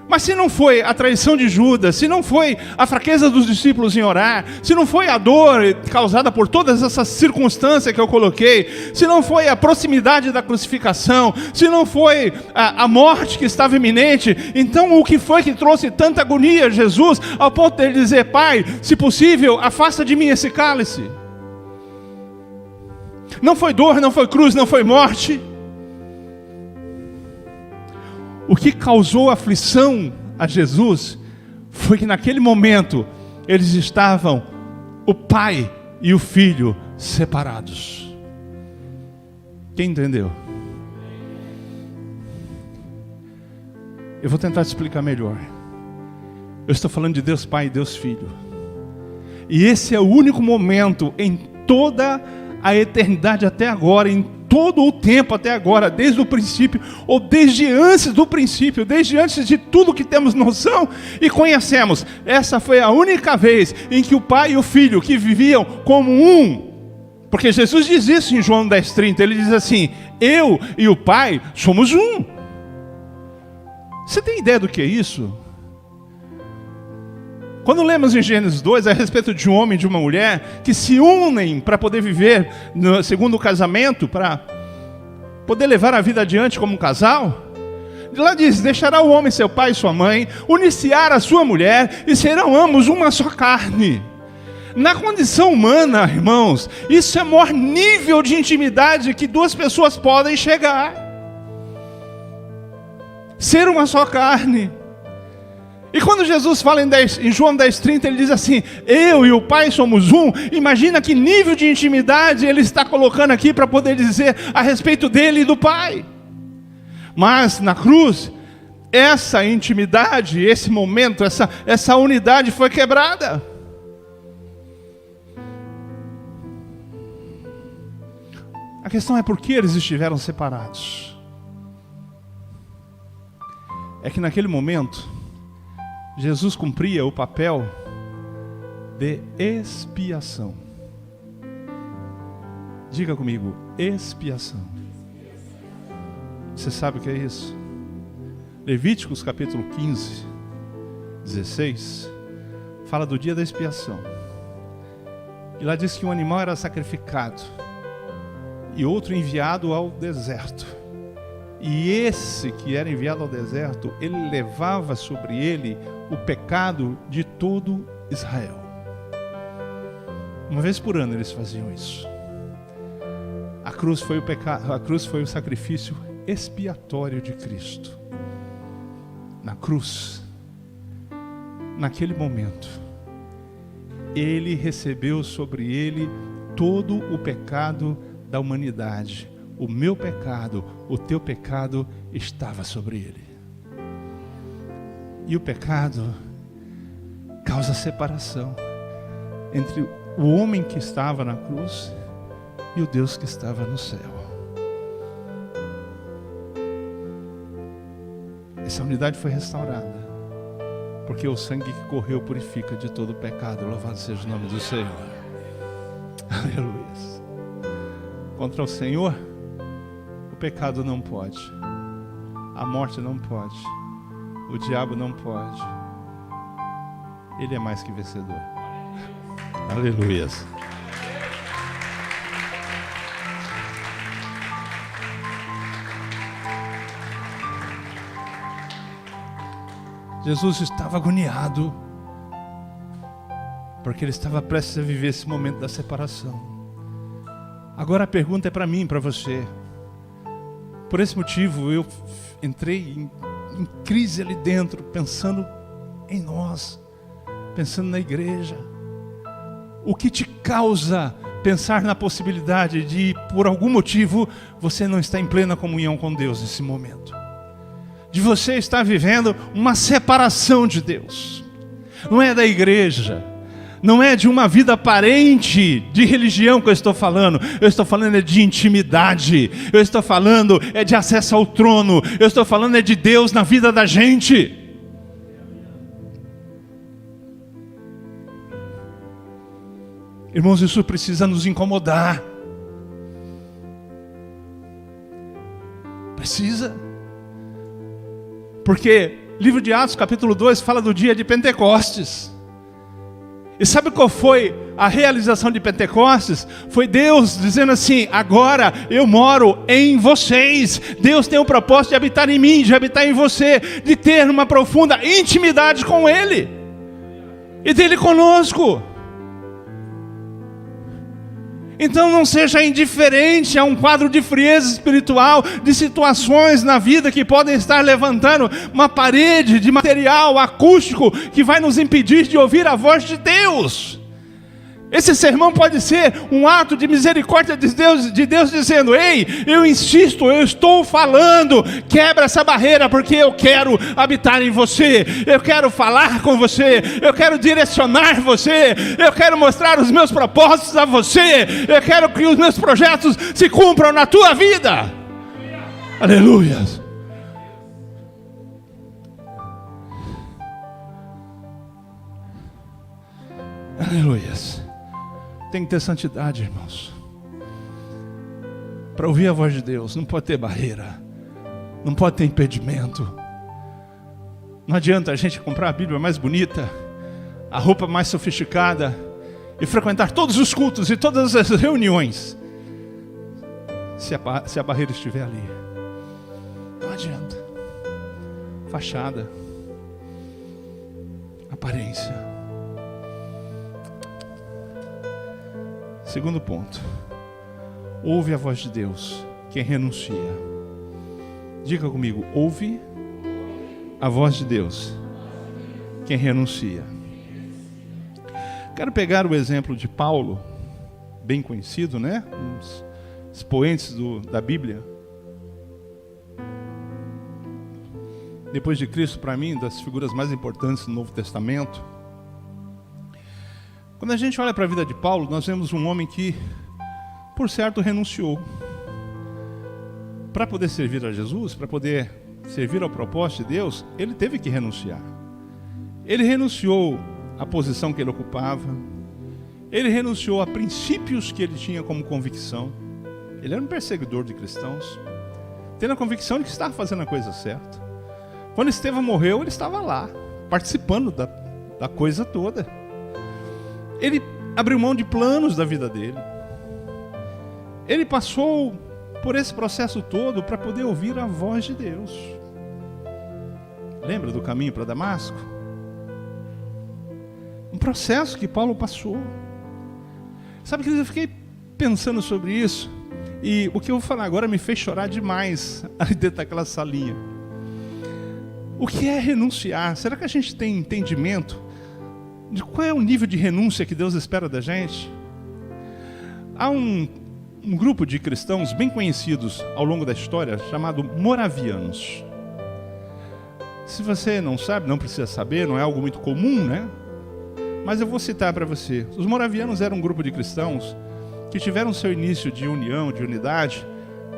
Mas se não foi a traição de Judas, se não foi a fraqueza dos discípulos em orar, se não foi a dor causada por todas essas circunstâncias que eu coloquei, se não foi a proximidade da crucificação, se não foi a morte que estava iminente, então o que foi que trouxe tanta agonia a Jesus, ao ponto de ele dizer: Pai, se possível, afasta de mim esse cálice? Não foi dor, não foi cruz, não foi morte. O que causou aflição a Jesus foi que naquele momento eles estavam, o pai e o filho, separados. Quem entendeu? Eu vou tentar te explicar melhor. Eu estou falando de Deus Pai e Deus Filho. E esse é o único momento em toda a eternidade até agora, em todo o tempo até agora, desde o princípio, ou desde antes do princípio, desde antes de tudo que temos noção e conhecemos. Essa foi a única vez em que o pai e o filho, que viviam como um, porque Jesus diz isso em João 10,30, ele diz assim: eu e o pai somos um. Você tem ideia do que é isso? Quando lemos em Gênesis 2 a respeito de um homem e de uma mulher que se unem para poder viver segundo o casamento, para poder levar a vida adiante como um casal, lá diz: deixará o homem seu pai e sua mãe, uniciar a sua mulher, e serão ambos uma só carne. Na condição humana, irmãos, isso é o maior nível de intimidade que duas pessoas podem chegar. Ser uma só carne. E quando Jesus fala em João 10,30, ele diz assim: eu e o Pai somos um. Imagina que nível de intimidade ele está colocando aqui para poder dizer a respeito dele e do Pai. Mas na cruz, essa intimidade, esse momento, essa unidade foi quebrada. A questão é por que eles estiveram separados. É que naquele momento Jesus cumpria o papel de expiação. Diga comigo: expiação. Você sabe o que é isso? Levíticos capítulo 15, 16, fala do dia da expiação. E lá diz que um animal era sacrificado e outro enviado ao deserto. E esse que era enviado ao deserto, ele levava sobre ele o pecado de todo Israel. Uma vez por ano eles faziam isso. A cruz foi o pecado, a cruz foi o sacrifício expiatório de Cristo. Na cruz, naquele momento, ele recebeu sobre ele todo o pecado da humanidade. O meu pecado, o teu pecado estava sobre ele. E o pecado causa separação entre o homem que estava na cruz e o Deus que estava no céu. Essa unidade foi restaurada. porque o sangue que correu purifica de todo pecado. Louvado seja o nome do Senhor. Aleluia. Contra o Senhor, o pecado não pode, a morte não pode, o diabo não pode. Ele é mais que vencedor. Aleluia. Jesus estava agoniado, porque ele estava prestes a viver esse momento da separação. Agora a pergunta é para mim e para você. Por esse motivo eu entrei em crise ali dentro, pensando em nós, pensando na igreja. O que te causa pensar na possibilidade de, por algum motivo, você não está em plena comunhão com Deus nesse momento? De você estar vivendo uma separação de Deus. Não é da igreja, não é de uma vida aparente de religião que eu estou falando de intimidade, eu estou falando de acesso ao trono, eu estou falando de Deus na vida da gente. Irmãos, isso precisa nos incomodar. Precisa. Porque livro de Atos, capítulo 2, fala do dia de Pentecostes. E sabe qual foi a realização de Pentecostes? Foi Deus dizendo assim: agora eu moro em vocês. Deus tem o propósito de habitar em mim, de habitar em você, de ter uma profunda intimidade com Ele e dele conosco. Então não seja indiferente a um quadro de frieza espiritual, de situações na vida que podem estar levantando uma parede de material acústico que vai nos impedir de ouvir a voz de Deus. Esse sermão pode ser um ato de misericórdia de Deus dizendo: ei, eu insisto, eu estou falando, quebra essa barreira, porque eu quero habitar em você, eu quero falar com você, eu quero direcionar você, eu quero mostrar os meus propósitos a você, eu quero que os meus projetos se cumpram na tua vida. Aleluia. Aleluia. Tem que ter santidade, irmãos. Para ouvir a voz de Deus, não pode ter barreira, não pode ter impedimento. Não adianta a gente comprar a Bíblia mais bonita, a roupa mais sofisticada e frequentar todos os cultos e todas as reuniões, se a barreira estiver ali. Não adianta. Fachada, aparência. Segundo ponto, ouve a voz de Deus, quem renuncia. Diga comigo, ouve a voz de Deus, quem renuncia. Quero pegar o exemplo de Paulo, bem conhecido, né? Um dos expoentes da Bíblia. Depois de Cristo, para mim, das figuras mais importantes do Novo Testamento. Quando a gente olha para a vida de Paulo, nós vemos um homem que, por certo, renunciou. Para poder servir a Jesus, para poder servir ao propósito de Deus, ele teve que renunciar. Ele renunciou à posição que ele ocupava, ele renunciou a princípios que ele tinha como convicção. Ele era um perseguidor de cristãos, tendo a convicção de que estava fazendo a coisa certa. Quando Estevão morreu, ele estava lá, participando da coisa toda. Ele abriu mão de planos da vida dele. Ele passou por esse processo todo para poder ouvir a voz de Deus. Lembra do caminho para Damasco? Um processo que Paulo passou. Sabe, queridos, eu fiquei pensando sobre isso, e o que eu vou falar agora me fez chorar demais ali dentro daquela salinha. O que é renunciar? Será que a gente tem entendimento de qual é o nível de renúncia que Deus espera da gente? Há um grupo de cristãos bem conhecidos ao longo da história, chamado moravianos. Se você não sabe, não precisa saber, não é algo muito comum, né? Mas eu vou citar para você. Os moravianos eram um grupo de cristãos que tiveram seu início de união, de unidade,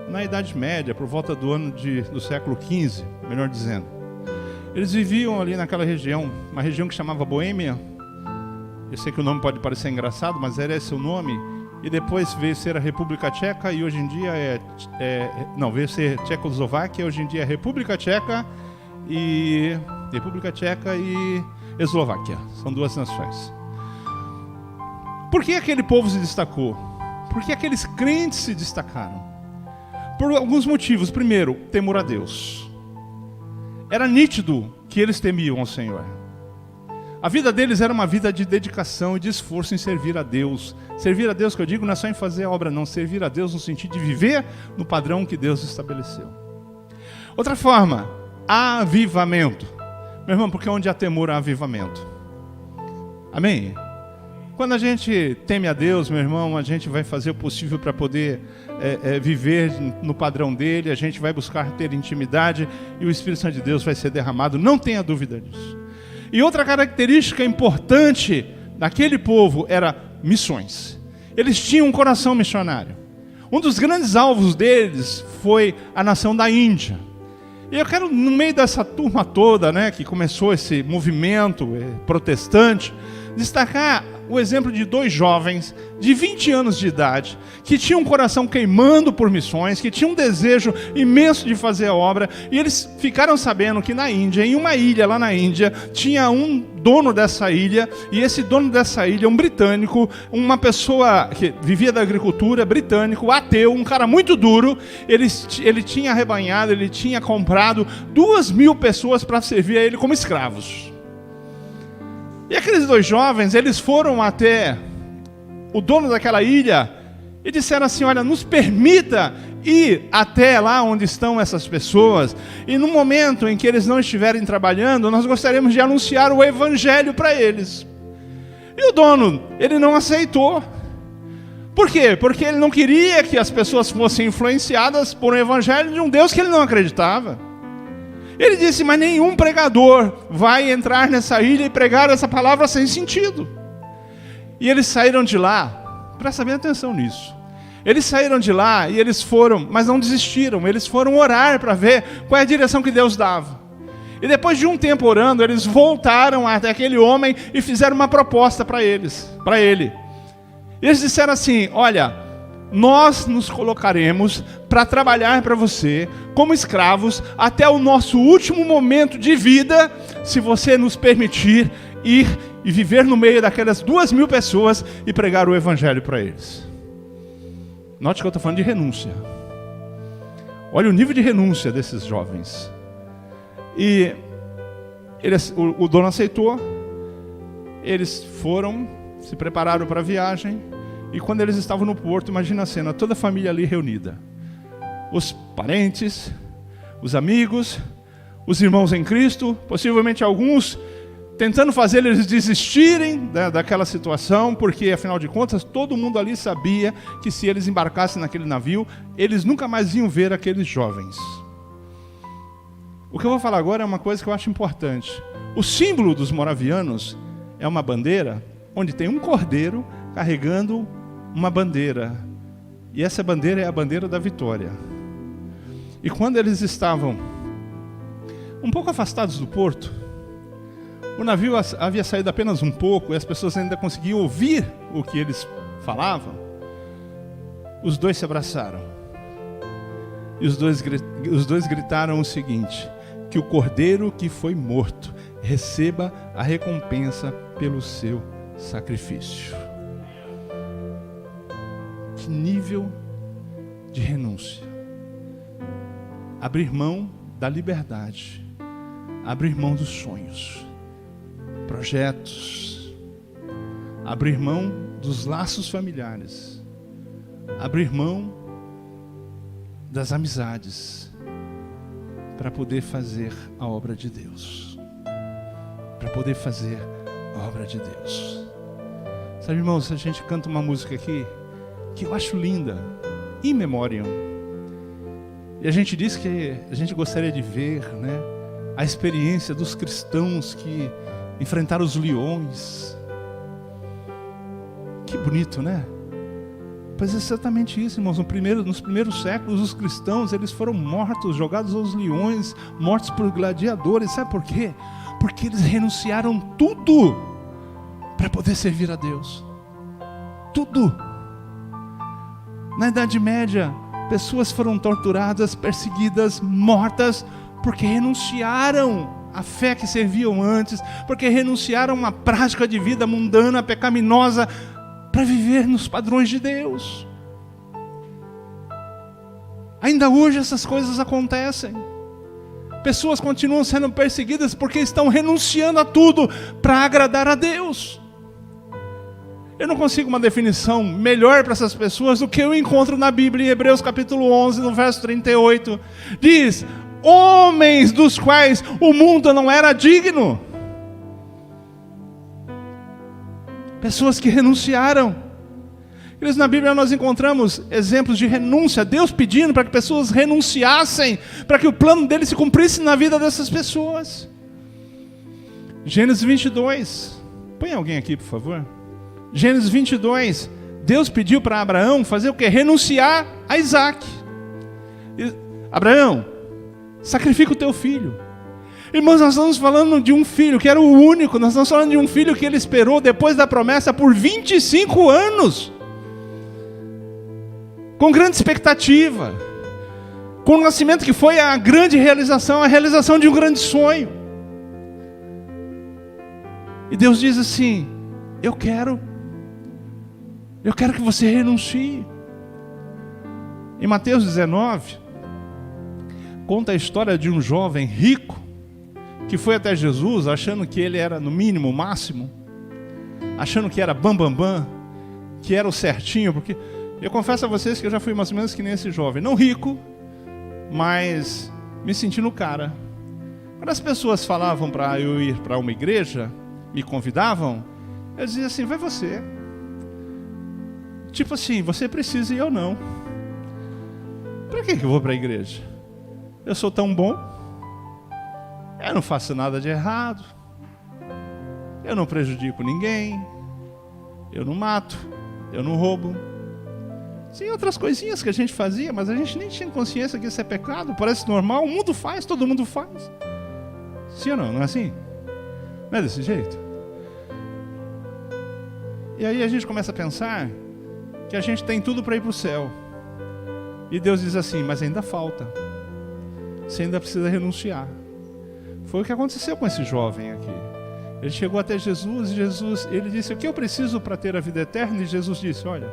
na Idade Média, por volta do século XV, melhor dizendo. Eles viviam ali naquela região, uma região que chamava Boêmia. Eu sei que o nome pode parecer engraçado, mas era esse o nome. E depois veio ser a República Tcheca e hoje em dia veio ser Tchecoslováquia, hoje em dia é República Tcheca e Eslováquia. São duas nações. Por que aquele povo se destacou? Por que aqueles crentes se destacaram? Por alguns motivos. Primeiro, temor a Deus. Era nítido que eles temiam ao Senhor. A vida deles era uma vida de dedicação e de esforço em servir a Deus. Servir a Deus, que eu digo, não é só em fazer a obra, não. Servir a Deus no sentido de viver no padrão que Deus estabeleceu. Outra forma, avivamento. Meu irmão, porque onde há temor, há avivamento. Amém? Quando a gente teme a Deus, meu irmão, a gente vai fazer o possível para poder viver no padrão dele, a gente vai buscar ter intimidade e o Espírito Santo de Deus vai ser derramado, não tenha dúvida disso. E outra característica importante daquele povo era missões. Eles tinham um coração missionário. Um dos grandes alvos deles foi a nação da Índia. E eu quero, no meio dessa turma toda, né, que começou esse movimento protestante, destacar o exemplo de 2 jovens de 20 anos de idade, que tinham um coração queimando por missões, que tinham um desejo imenso de fazer a obra, e eles ficaram sabendo que na Índia, em uma ilha lá na Índia, tinha um dono dessa ilha, e esse dono dessa ilha, um britânico, uma pessoa que vivia da agricultura, britânico, ateu, um cara muito duro, ele tinha arrebanhado, ele tinha comprado 2.000 pessoas para servir a ele como escravos. E aqueles 2 jovens, eles foram até o dono daquela ilha e disseram assim: olha, nos permita ir até lá onde estão essas pessoas, e no momento em que eles não estiverem trabalhando, nós gostaríamos de anunciar o evangelho para eles. E o dono, ele não aceitou. Por quê? Porque ele não queria que as pessoas fossem influenciadas por um evangelho de um Deus que ele não acreditava. Ele disse: mas nenhum pregador vai entrar nessa ilha e pregar essa palavra sem sentido. E eles saíram de lá, presta bem atenção nisso. Eles saíram de lá e eles foram, mas não desistiram, eles foram orar para ver qual é a direção que Deus dava. E depois de um tempo orando, eles voltaram até aquele homem e fizeram uma proposta para ele. Eles disseram assim: olha, nós nos colocaremos para trabalhar para você como escravos até o nosso último momento de vida, se você nos permitir ir e viver no meio daquelas 2.000 pessoas e pregar o evangelho para eles. Note que eu estou falando de renúncia. Olha o nível de renúncia desses jovens. E o dono aceitou. Eles foram, se prepararam para a viagem. E quando eles estavam no porto, imagina a cena, toda a família ali reunida. Os parentes, os amigos, os irmãos em Cristo, possivelmente alguns tentando fazer eles desistirem daquela situação, porque afinal de contas todo mundo ali sabia que se eles embarcassem naquele navio, eles nunca mais iam ver aqueles jovens. O que eu vou falar agora é uma coisa que eu acho importante. O símbolo dos moravianos é uma bandeira onde tem um cordeiro carregando uma bandeira. E essa bandeira é a bandeira da vitória. E quando eles estavam um pouco afastados do porto, o navio havia saído apenas um pouco, e as pessoas ainda conseguiam ouvir o que eles falavam. Os 2 se abraçaram. E os dois gritaram o seguinte: que o cordeiro que foi morto receba a recompensa pelo seu sacrifício. Que nível de renúncia. Abrir mão da liberdade. Abrir mão dos sonhos, projetos. Abrir mão dos laços familiares. Abrir mão das amizades para poder fazer a obra de Deus. Para poder fazer a obra de Deus. Sabe, irmãos, a gente canta uma música aqui que eu acho linda, In Memoriam. E a gente diz que a gente gostaria de ver, né, a experiência dos cristãos que enfrentaram os leões. Que bonito, né? Pois é exatamente isso, irmãos. Nos primeiros séculos, os cristãos, eles foram mortos, jogados aos leões, mortos por gladiadores. Sabe por quê? Porque eles renunciaram tudo para poder servir a Deus. Tudo. Na Idade Média, pessoas foram torturadas, perseguidas, mortas, porque renunciaram à fé que serviam antes, porque renunciaram a uma prática de vida mundana, pecaminosa, para viver nos padrões de Deus. Ainda hoje essas coisas acontecem. Pessoas continuam sendo perseguidas porque estão renunciando a tudo para agradar a Deus. Eu não consigo uma definição melhor para essas pessoas do que eu encontro na Bíblia, em Hebreus capítulo 11, no verso 38. Diz: homens dos quais o mundo não era digno. Pessoas que renunciaram. Na Bíblia nós encontramos exemplos de renúncia, Deus pedindo para que pessoas renunciassem, para que o plano dele se cumprisse na vida dessas pessoas. Gênesis 22, põe alguém aqui por favor. Gênesis 22, Deus pediu para Abraão fazer o que? Renunciar a Isaac. Abraão, sacrifica o teu filho. Irmãos, nós estamos falando de um filho que era o único, nós estamos falando de um filho que ele esperou depois da promessa por 25 anos. Com grande expectativa, com o nascimento que foi a grande realização, a realização de um grande sonho. E Deus diz assim: eu quero que você renuncie. Em Mateus 19, conta a história de um jovem rico, que foi até Jesus, achando que ele era no mínimo, o máximo, achando que era bam, que era o certinho, porque... eu confesso a vocês que eu já fui mais ou menos que nem esse jovem. Não rico, mas me sentindo cara. Quando as pessoas falavam para eu ir para uma igreja, me convidavam, eu dizia assim: vai você. Tipo assim, você precisa e eu não. Para que eu vou para a igreja? Eu sou tão bom, eu não faço nada de errado, eu não prejudico ninguém, eu não mato, eu não roubo. Tem outras coisinhas que a gente fazia, mas a gente nem tinha consciência que isso é pecado. Parece normal, o mundo faz, todo mundo faz. Sim ou não? Não é assim? Não é desse jeito? E aí a gente começa a pensar que a gente tem tudo para ir para o céu. E Deus diz assim: mas ainda falta. Você ainda precisa renunciar. Foi o que aconteceu com esse jovem aqui. Ele chegou até Jesus e ele disse: o que eu preciso para ter a vida eterna? E Jesus disse: olha,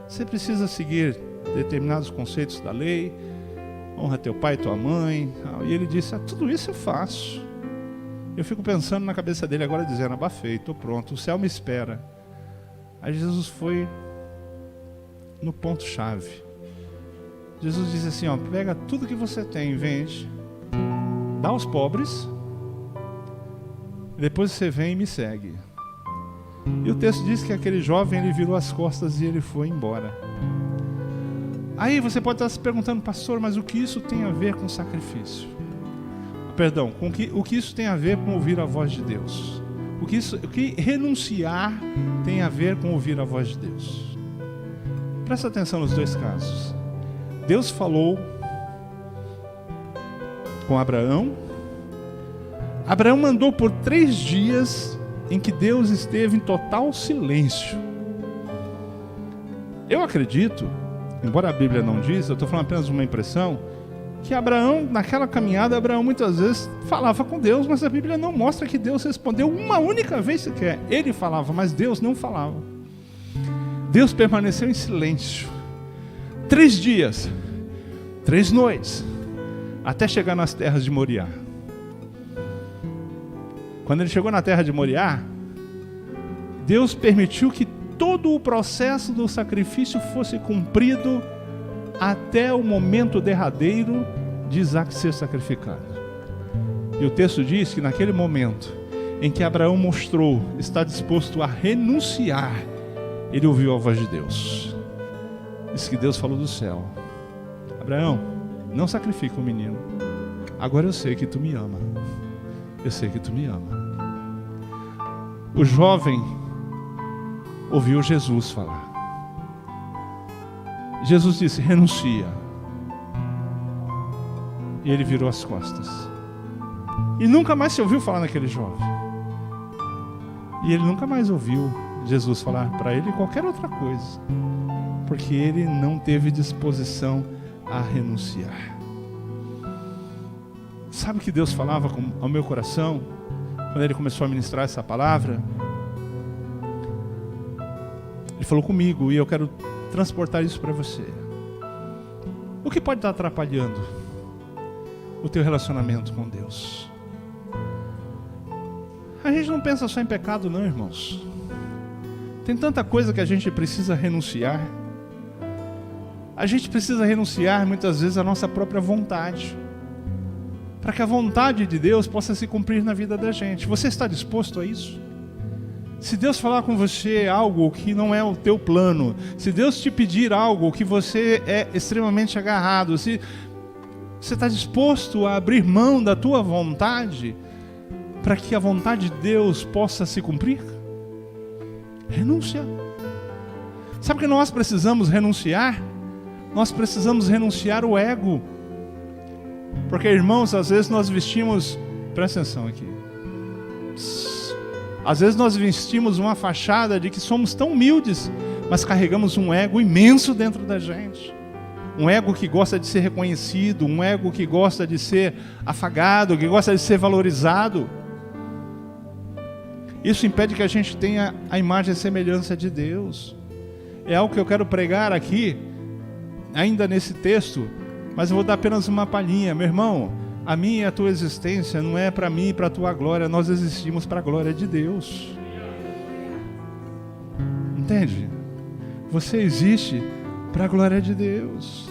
você precisa seguir determinados conceitos da lei, honra teu pai e tua mãe. E ele disse: tudo isso eu faço. Eu fico pensando na cabeça dele agora, dizendo: abafei, estou pronto, o céu me espera. Aí Jesus foi no ponto-chave. Jesus disse assim: pega tudo que você tem, vende, dá aos pobres, depois você vem e me segue. E o texto diz que aquele jovem, ele virou as costas e ele foi embora. Aí você pode estar se perguntando: pastor, mas o que isso tem a ver com sacrifício? Perdão, o que isso tem a ver com ouvir a voz de Deus? O que renunciar tem a ver com ouvir a voz de Deus? Presta atenção nos dois casos. Deus falou com Abraão. Abraão mandou por 3 dias em que Deus esteve em total silêncio. Eu acredito, embora a Bíblia não diz, eu estou falando apenas uma impressão, que Abraão, naquela caminhada, Abraão muitas vezes falava com Deus, mas a Bíblia não mostra que Deus respondeu uma única vez sequer. Ele falava, mas Deus não falava. Deus permaneceu em silêncio 3 dias, 3 noites, até chegar nas terras de Moriá. Quando ele chegou na terra de Moriá, Deus permitiu que todo o processo do sacrifício fosse cumprido até o momento derradeiro de Isaac ser sacrificado. E o texto diz que naquele momento em que Abraão mostrou estar disposto a renunciar, ele ouviu a voz de Deus. Diz que Deus falou do céu: Abraão, não sacrifica o menino. Agora eu sei que tu me ama. Eu sei que tu me ama. O jovem ouviu Jesus falar. Jesus disse: renuncia. E ele virou as costas. E nunca mais se ouviu falar naquele jovem. E ele nunca mais ouviu Jesus falar para ele qualquer outra coisa, porque ele não teve disposição a renunciar. Sabe o que Deus falava ao meu coração quando ele começou a ministrar essa palavra? Ele falou comigo, e eu quero transportar isso para você. O que pode estar atrapalhando o teu relacionamento com Deus? A gente não pensa só em pecado não, irmãos. Tem tanta coisa que a gente precisa renunciar. A gente precisa renunciar muitas vezes à nossa própria vontade, para que a vontade de Deus possa se cumprir na vida da gente. Você está disposto a isso? Se Deus falar com você algo que não é o teu plano, se Deus te pedir algo que você é extremamente agarrado, se você está disposto a abrir mão da tua vontade para que a vontade de Deus possa se cumprir? Renúncia. Sabe o que nós precisamos renunciar? Nós precisamos renunciar o ego. Porque, irmãos, às vezes nós vestimos... Presta atenção aqui. Às vezes nós vestimos uma fachada de que somos tão humildes, mas carregamos um ego imenso dentro da gente. Um ego que gosta de ser reconhecido, um ego que gosta de ser afagado, que gosta de ser valorizado. Isso impede que a gente tenha a imagem e semelhança de Deus. É algo que eu quero pregar aqui, ainda nesse texto, mas eu vou dar apenas uma palhinha. Meu irmão, a minha e a tua existência não é para mim e para a tua glória, nós existimos para a glória de Deus. Entende? Você existe para a glória de Deus.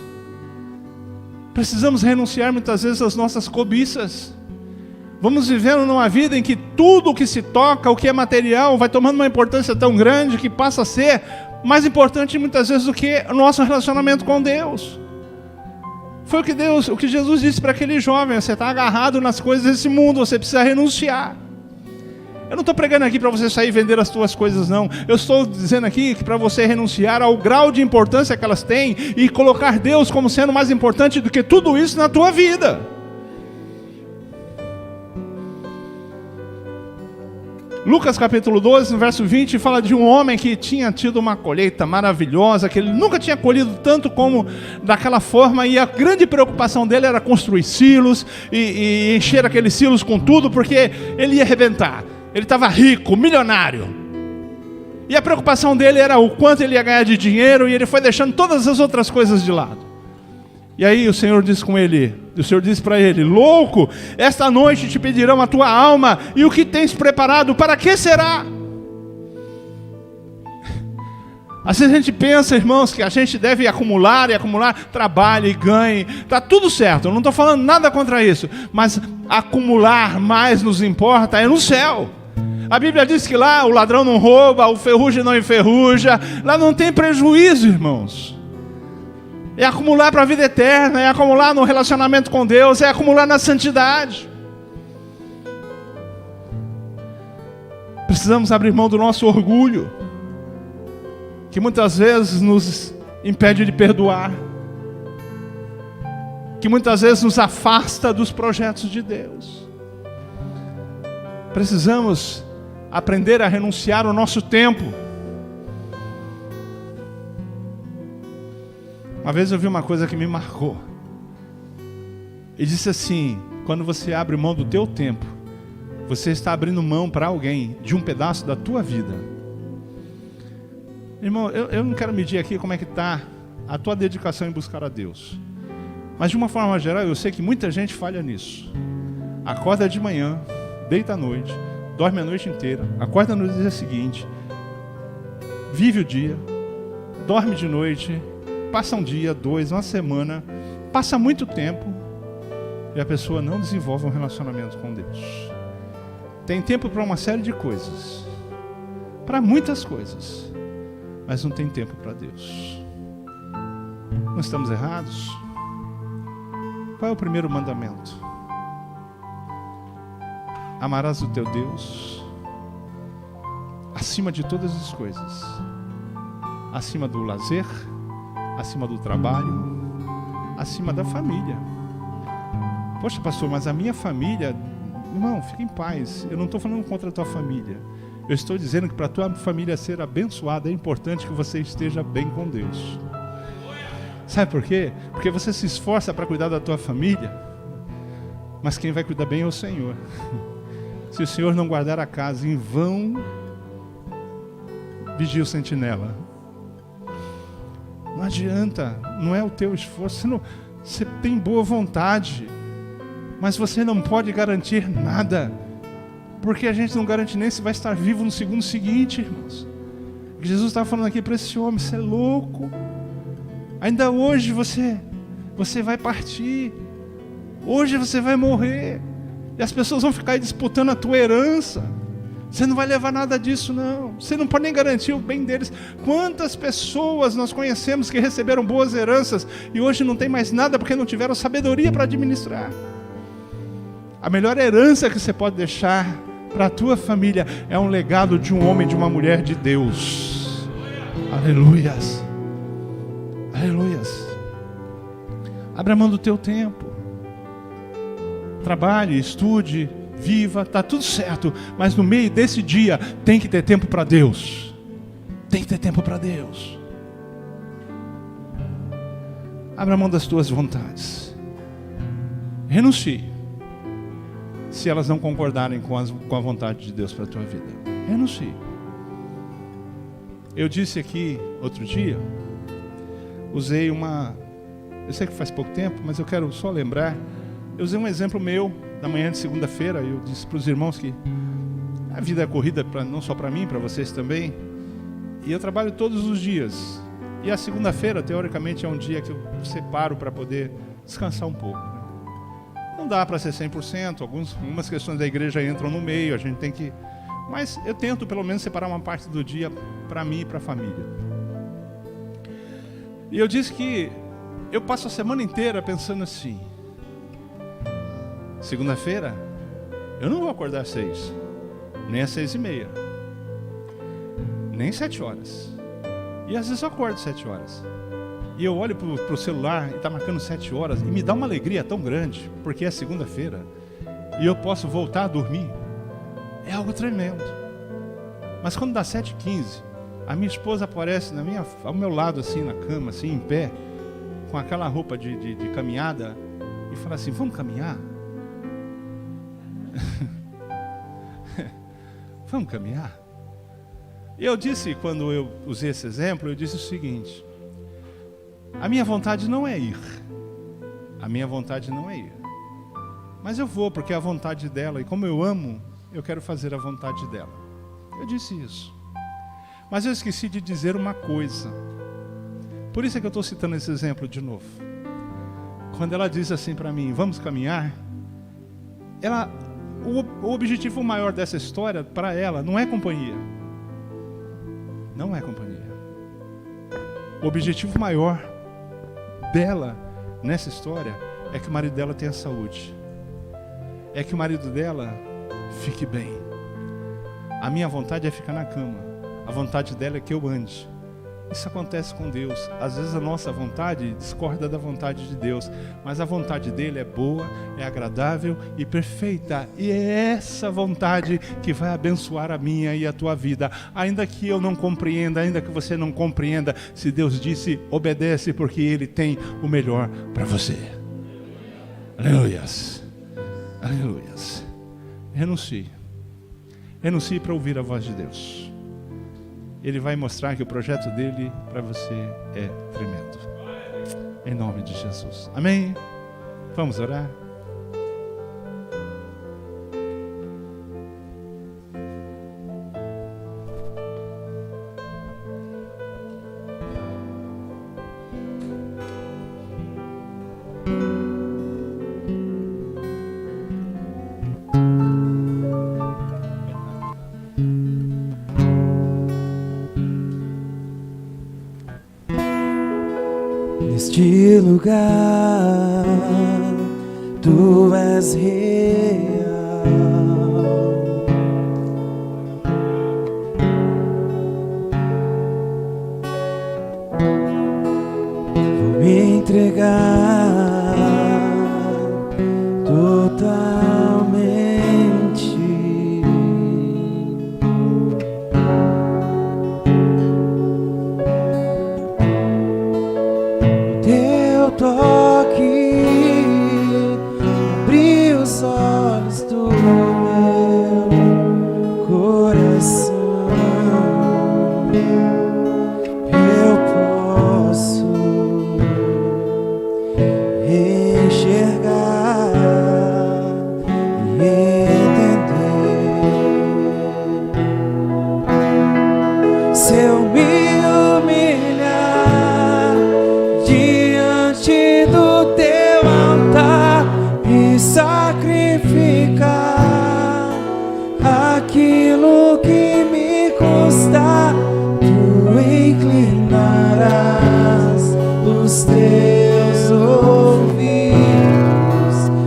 Precisamos renunciar muitas vezes às nossas cobiças. Vamos vivendo numa vida em que tudo o que se toca, o que é material, vai tomando uma importância tão grande que passa a ser mais importante muitas vezes do que o nosso relacionamento com Deus. Foi o que Jesus disse para aquele jovem: você está agarrado nas coisas desse mundo, você precisa renunciar. Eu não estou pregando aqui para você sair e vender as tuas coisas, não. Eu estou dizendo aqui que para você renunciar ao grau de importância que elas têm e colocar Deus como sendo mais importante do que tudo isso na tua vida. Lucas capítulo 12, no verso 20, fala de um homem que tinha tido uma colheita maravilhosa, que ele nunca tinha colhido tanto como daquela forma, e a grande preocupação dele era construir silos e encher aqueles silos com tudo, porque ele ia arrebentar. Ele estava rico, milionário. E a preocupação dele era o quanto ele ia ganhar de dinheiro, e ele foi deixando todas as outras coisas de lado. E aí o Senhor disse para ele: louco, esta noite te pedirão a tua alma, e o que tens preparado, para que será? Às vezes a gente pensa, irmãos, que a gente deve acumular, trabalhe e ganhe, está tudo certo, eu não estou falando nada contra isso, mas acumular mais nos importa é no céu. A Bíblia diz que lá o ladrão não rouba, o ferrugem não enferruja, lá não tem prejuízo, irmãos. É acumular para a vida eterna, é acumular no relacionamento com Deus, é acumular na santidade. Precisamos abrir mão do nosso orgulho, que muitas vezes nos impede de perdoar, que muitas vezes nos afasta dos projetos de Deus. Precisamos aprender a renunciar ao nosso tempo. Uma vez eu vi uma coisa que me marcou. Ele disse assim: quando você abre mão do teu tempo, você está abrindo mão para alguém de um pedaço da tua vida. Irmão, eu não quero medir aqui como é que está a tua dedicação em buscar a Deus. Mas de uma forma geral, eu sei que muita gente falha nisso. Acorda de manhã, deita à noite, dorme a noite inteira, acorda no dia seguinte, vive o dia, dorme de noite, passa um dia, 2, uma semana, passa muito tempo e a pessoa não desenvolve um relacionamento com Deus. Tem tempo para uma série de coisas, para muitas coisas, mas não tem tempo para Deus. Não estamos errados? Qual é o primeiro mandamento? Amarás o teu Deus acima de todas as coisas, acima do lazer, acima do trabalho, acima da família. Poxa, pastor, mas a minha família... Irmão, fica em paz. Eu não estou falando contra a tua família. Eu estou dizendo que para a tua família ser abençoada é importante que você esteja bem com Deus. Sabe por quê? Porque você se esforça para cuidar da tua família, mas quem vai cuidar bem é o Senhor. Se o Senhor não guardar a casa, em vão vigia o sentinela. Não adianta, não é o teu esforço. Você tem boa vontade, mas você não pode garantir nada, porque a gente não garante nem se vai estar vivo no segundo seguinte, irmãos. Jesus estava falando aqui para esse homem: você é louco, ainda hoje você vai partir, hoje você vai morrer, e as pessoas vão ficar aí disputando a tua herança. Você não vai levar nada disso, não. Você não pode nem garantir o bem deles. Quantas pessoas nós conhecemos que receberam boas heranças e hoje não tem mais nada porque não tiveram sabedoria para administrar? A melhor herança que você pode deixar para a tua família é um legado de um homem, de uma mulher de Deus. Aleluias. Aleluias. Abra mão do teu tempo. Trabalhe, estude, viva, está tudo certo, mas no meio desse dia tem que ter tempo para Deus. Tem que ter tempo para Deus. Abra mão das tuas vontades. Renuncie, se elas não concordarem com a vontade de Deus para a tua vida. Renuncie. Eu disse aqui outro dia, usei eu sei que faz pouco tempo, mas eu quero só lembrar. Eu usei um exemplo meu, da manhã de segunda-feira. Eu disse para os irmãos que a vida é corrida, não só para mim, para vocês também. E eu trabalho todos os dias. E a segunda-feira, teoricamente, é um dia que eu separo para poder descansar um pouco. Não dá para ser 100%, algumas questões da igreja entram no meio, a gente tem que... Mas eu tento pelo menos separar uma parte do dia para mim e para a família. E eu disse que eu passo a semana inteira pensando assim: segunda-feira, eu não vou acordar às 6, nem às 6:30, nem 7 horas. E às vezes eu acordo às 7 horas. E eu olho para o celular e está marcando 7 horas, e me dá uma alegria tão grande, porque é segunda-feira, e eu posso voltar a dormir. É algo tremendo. Mas quando dá 7:15, a minha esposa aparece ao meu lado, assim, na cama, assim, em pé, com aquela roupa de caminhada, e fala assim: vamos caminhar? Vamos caminhar? E eu disse, quando eu usei esse exemplo, eu disse o seguinte: a minha vontade não é ir. A minha vontade não é ir. Mas eu vou, porque é a vontade dela. E como eu amo, eu quero fazer a vontade dela. Eu disse isso. Mas eu esqueci de dizer uma coisa. Por isso é que eu estou citando esse exemplo de novo. Quando ela diz assim para mim: vamos caminhar, o objetivo maior dessa história para ela não é companhia. Não é companhia. O objetivo maior dela nessa história é que o marido dela tenha saúde, é que o marido dela fique bem. A minha vontade é ficar na cama, a vontade dela é que eu ande. Isso acontece com Deus. Às vezes a nossa vontade discorda da vontade de Deus, mas a vontade dele é boa, é agradável e perfeita. E é essa vontade que vai abençoar a minha e a tua vida. Ainda que eu não compreenda, ainda que você não compreenda, se Deus disse, obedece, porque Ele tem o melhor para você. Aleluias. Aleluias. Renuncie. Renuncie para ouvir a voz de Deus. Ele vai mostrar que o projeto dele para você é tremendo. Em nome de Jesus. Amém? Vamos orar? Neste lugar, Tu és real. entregar totalmente. Teu toque abriu os olhos do meu coração. Eu posso enxergar e entender. Se eu me humilhar diante do teu altar e sacrificar aquilo que me custa, tu inclinarás os teus ouvidos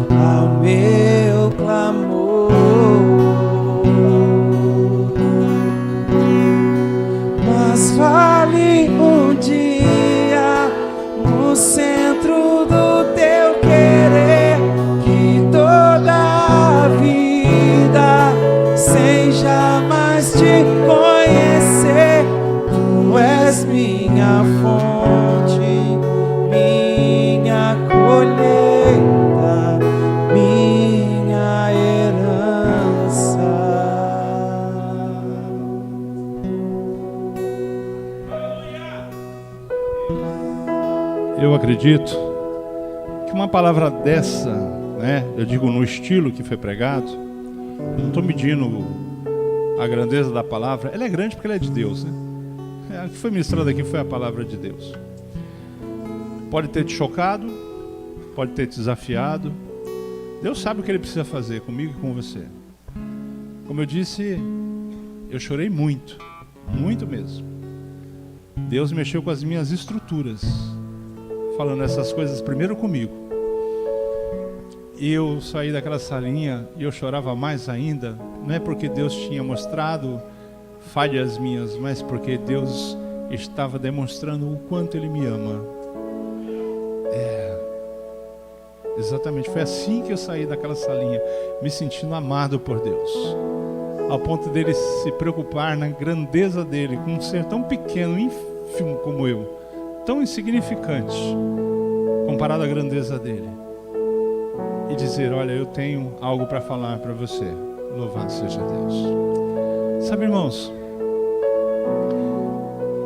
ao meu clamor. Mas fale um dia no centro do teu querer, que toda a vida sem jamais te conhecer, tu és minha fonte, minha colheita, minha herança. Eu acredito que uma palavra dessa, né, eu digo no estilo que foi pregado, não estou medindo a grandeza da palavra, ela é grande porque ela é de Deus, né? O que foi ministrado aqui foi a palavra de Deus. Pode ter te chocado, pode ter te desafiado. Deus sabe o que Ele precisa fazer comigo e com você. Como eu disse, eu chorei muito, muito mesmo. Deus mexeu com as minhas estruturas, falando essas coisas primeiro comigo. E eu saí daquela salinha e eu chorava mais ainda, não é porque Deus tinha mostrado falhas minhas, mas porque Deus estava demonstrando o quanto Ele me ama. Exatamente, foi assim que eu saí daquela salinha, me sentindo amado por Deus, ao ponto dele se preocupar na grandeza dele, com um ser tão pequeno, ínfimo como eu, tão insignificante, comparado à grandeza dele, e dizer: olha, eu tenho algo para falar para você. Louvado seja Deus. Sabe, irmãos,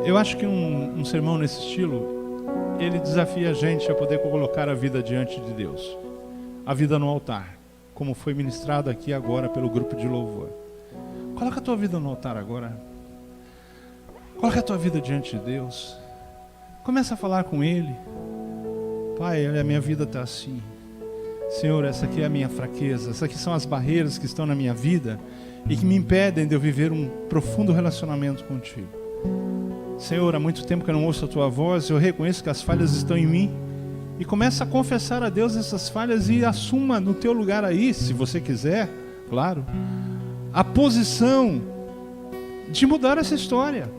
eu acho que um sermão nesse estilo, ele desafia a gente a poder colocar a vida diante de Deus, a vida no altar, como foi ministrado aqui agora pelo grupo de louvor. Coloca a tua vida no altar agora. Coloca a tua vida diante de Deus. Começa a falar com Ele. Pai, olha, a minha vida está assim. Senhor, essa aqui é a minha fraqueza. Essas aqui são as barreiras que estão na minha vida e que me impedem de eu viver um profundo relacionamento contigo. Senhor, há muito tempo que eu não ouço a tua voz. Eu reconheço que as falhas estão em mim. E começa a confessar a Deus essas falhas e assuma no teu lugar aí, se você quiser, claro, a posição de mudar essa história.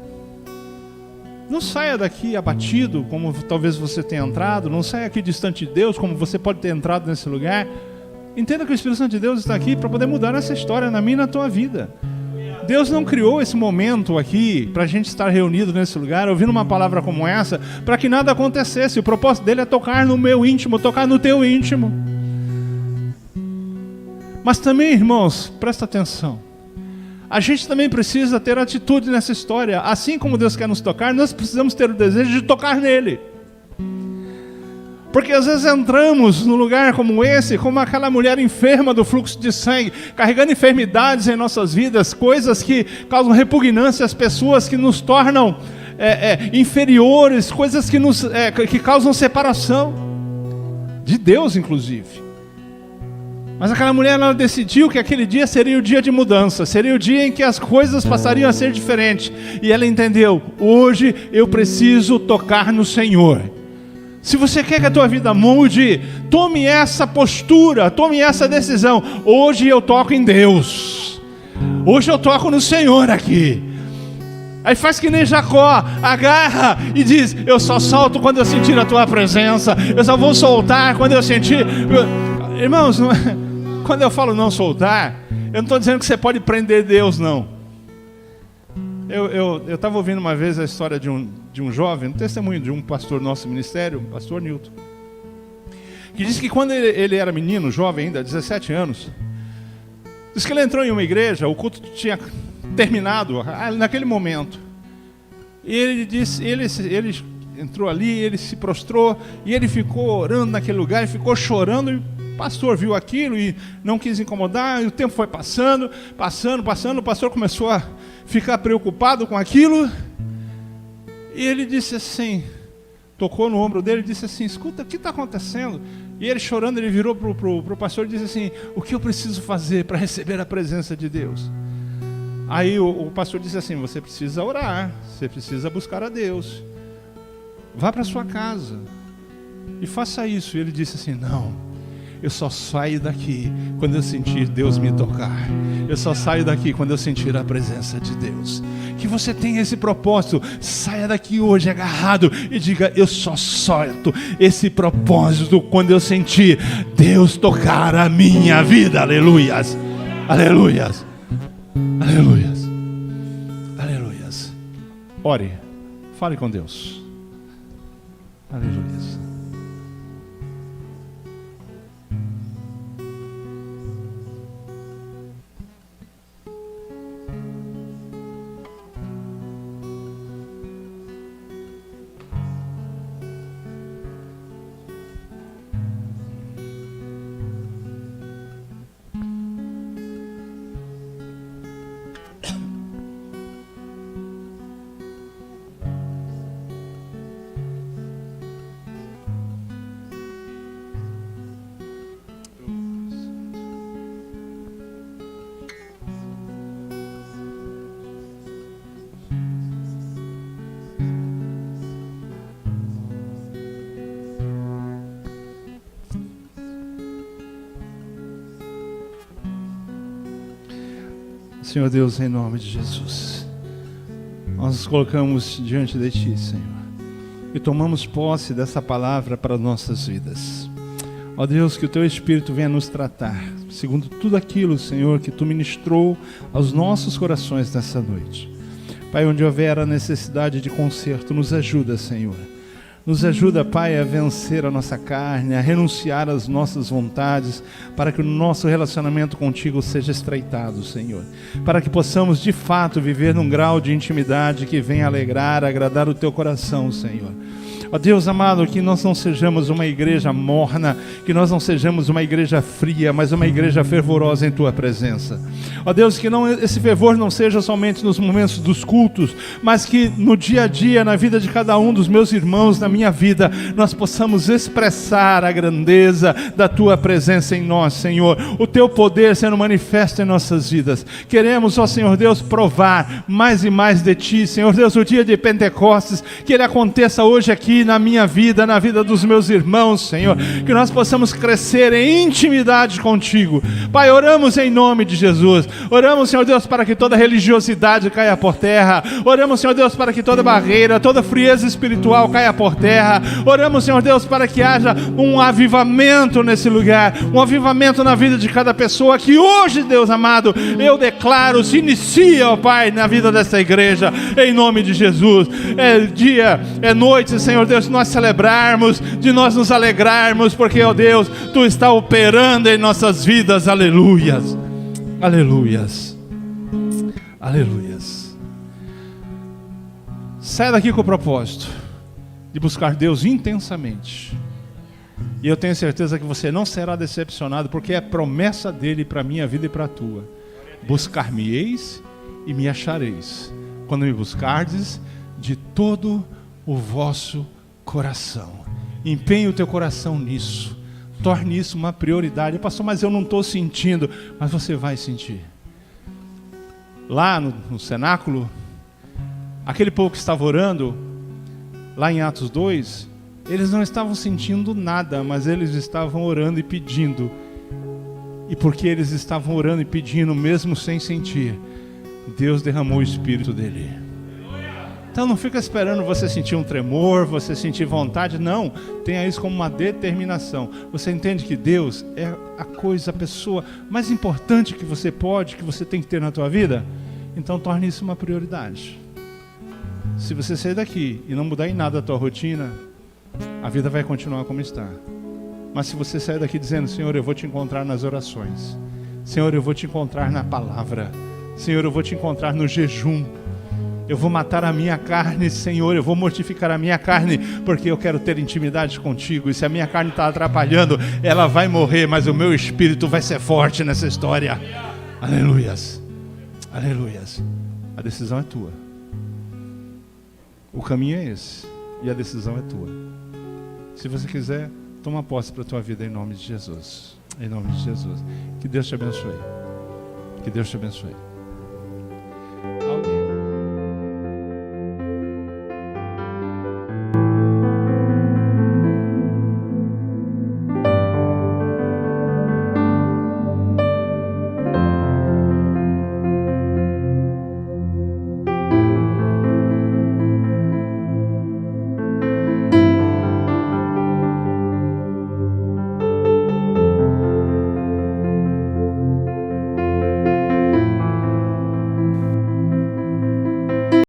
Não saia daqui abatido, como talvez você tenha entrado. Não saia aqui distante de Deus, como você pode ter entrado nesse lugar. Entenda que o Espírito Santo de Deus está aqui para poder mudar essa história na minha e na tua vida. Deus não criou esse momento aqui para a gente estar reunido nesse lugar, ouvindo uma palavra como essa, para que nada acontecesse. O propósito dele é tocar no meu íntimo, tocar no teu íntimo. Mas também, irmãos, presta atenção. A gente também precisa ter atitude nessa história. Assim como Deus quer nos tocar, nós precisamos ter o desejo de tocar nele. Porque às vezes entramos num lugar como esse, como aquela mulher enferma do fluxo de sangue, carregando enfermidades em nossas vidas, coisas que causam repugnância às pessoas, que nos tornam inferiores, coisas que causam separação de Deus, inclusive. Mas aquela mulher, ela decidiu que aquele dia seria o dia de mudança, seria o dia em que as coisas passariam a ser diferentes. E ela entendeu: hoje eu preciso tocar no Senhor. Se você quer que a tua vida mude, tome essa postura, tome essa decisão. Hoje eu toco em Deus. Hoje eu toco no Senhor aqui. Aí faz que nem Jacó, agarra e diz: eu só solto quando eu sentir a tua presença, eu só vou soltar quando eu sentir. Irmãos, não é... quando eu falo não soltar, eu não estou dizendo que você pode prender Deus, não. Eu estava ouvindo uma vez a história de um jovem, um testemunho de um pastor do nosso ministério, o pastor Newton, que disse que quando ele era menino, jovem ainda, 17 anos, disse que ele entrou em uma igreja, o culto tinha terminado naquele momento. E ele disse, ele entrou ali, ele se prostrou e ele ficou orando naquele lugar, e ficou chorando. E o pastor viu aquilo e não quis incomodar. E o tempo foi passando. O pastor começou a ficar preocupado com aquilo. E ele disse assim, tocou no ombro dele e disse assim: escuta, o que está acontecendo? E ele chorando, ele virou para o pastor e disse assim: o que eu preciso fazer para receber a presença de Deus? Aí o pastor disse assim: você precisa orar, você precisa buscar a Deus. Vá para sua casa e faça isso. E ele disse assim: não, eu só saio daqui quando eu sentir Deus me tocar. Eu só saio daqui quando eu sentir a presença de Deus. Que você tenha esse propósito. Saia daqui hoje agarrado e diga: eu só solto esse propósito quando eu sentir Deus tocar a minha vida. Aleluias, aleluias, aleluias, aleluias. Ore, fale com Deus. Aleluias. Senhor Deus, em nome de Jesus, nós nos colocamos diante de Ti, Senhor, e tomamos posse dessa palavra para nossas vidas. Ó Deus, que o Teu Espírito venha nos tratar, segundo tudo aquilo, Senhor, que Tu ministrou aos nossos corações nessa noite. Pai, onde houver a necessidade de conserto, nos ajuda, Senhor. Nos ajuda, Pai, a vencer a nossa carne, a renunciar às nossas vontades, para que o nosso relacionamento contigo seja estreitado, Senhor. Para que possamos, de fato, viver num grau de intimidade que venha alegrar, agradar o Teu coração, Senhor. Ó Deus amado, que nós não sejamos uma igreja morna, que nós não sejamos uma igreja fria, mas uma igreja fervorosa em Tua presença. Ó Deus, que esse fervor não seja somente nos momentos dos cultos, mas que no dia a dia, na vida de cada um dos meus irmãos, na minha vida, nós possamos expressar a grandeza da Tua presença em nós, Senhor. O Teu poder sendo manifesto em nossas vidas. Queremos, ó Senhor Deus, provar mais e mais de Ti, Senhor Deus, o dia de Pentecostes, que ele aconteça hoje aqui na minha vida, na vida dos meus irmãos, Senhor, que nós possamos crescer em intimidade contigo. Pai, oramos em nome de Jesus, oramos, Senhor Deus, para que toda religiosidade caia por terra, oramos, Senhor Deus, para que toda barreira, toda frieza espiritual caia por terra, oramos, Senhor Deus, para que haja um avivamento nesse lugar, um avivamento na vida de cada pessoa, que hoje, Deus amado, eu declaro, se inicia, ó Pai, na vida dessa igreja, em nome de Jesus. É dia, é noite, Senhor Deus, de nós celebrarmos, de nós nos alegrarmos, porque, ó Deus, Tu está operando em nossas vidas. Aleluias, aleluias, aleluias. Sai daqui com o propósito de buscar Deus intensamente, e eu tenho certeza que você não será decepcionado, porque é promessa dele para a minha vida e para a tua: buscar-me-eis e me achareis, quando me buscardes de todo o vosso coração. Empenhe o teu coração nisso, torne isso uma prioridade. Pastor, mas eu não estou sentindo. Mas você vai sentir. Lá no cenáculo, aquele povo que estava orando, lá em Atos 2, eles não estavam sentindo nada, mas eles estavam orando e pedindo. E porque eles estavam orando e pedindo, mesmo sem sentir, Deus derramou o Espírito dele. Então não fica esperando você sentir um tremor, você sentir vontade, não. Tenha isso como uma determinação. Você entende que Deus é a pessoa mais importante que você tem que ter na tua vida? Então torne isso uma prioridade. Se você sair daqui e não mudar em nada a tua rotina, a vida vai continuar como está. Mas se você sair daqui dizendo: Senhor, eu vou te encontrar nas orações, Senhor, eu vou te encontrar na palavra, Senhor, eu vou te encontrar no jejum, eu vou matar a minha carne, Senhor, eu vou mortificar a minha carne, porque eu quero ter intimidade contigo. E se a minha carne está atrapalhando, ela vai morrer, mas o meu espírito vai ser forte nessa história. Aleluias, aleluias. A decisão é tua. O caminho é esse, e a decisão é tua. Se você quiser, toma posse para a tua vida em nome de Jesus. Em nome de Jesus. Que Deus te abençoe. Que Deus te abençoe.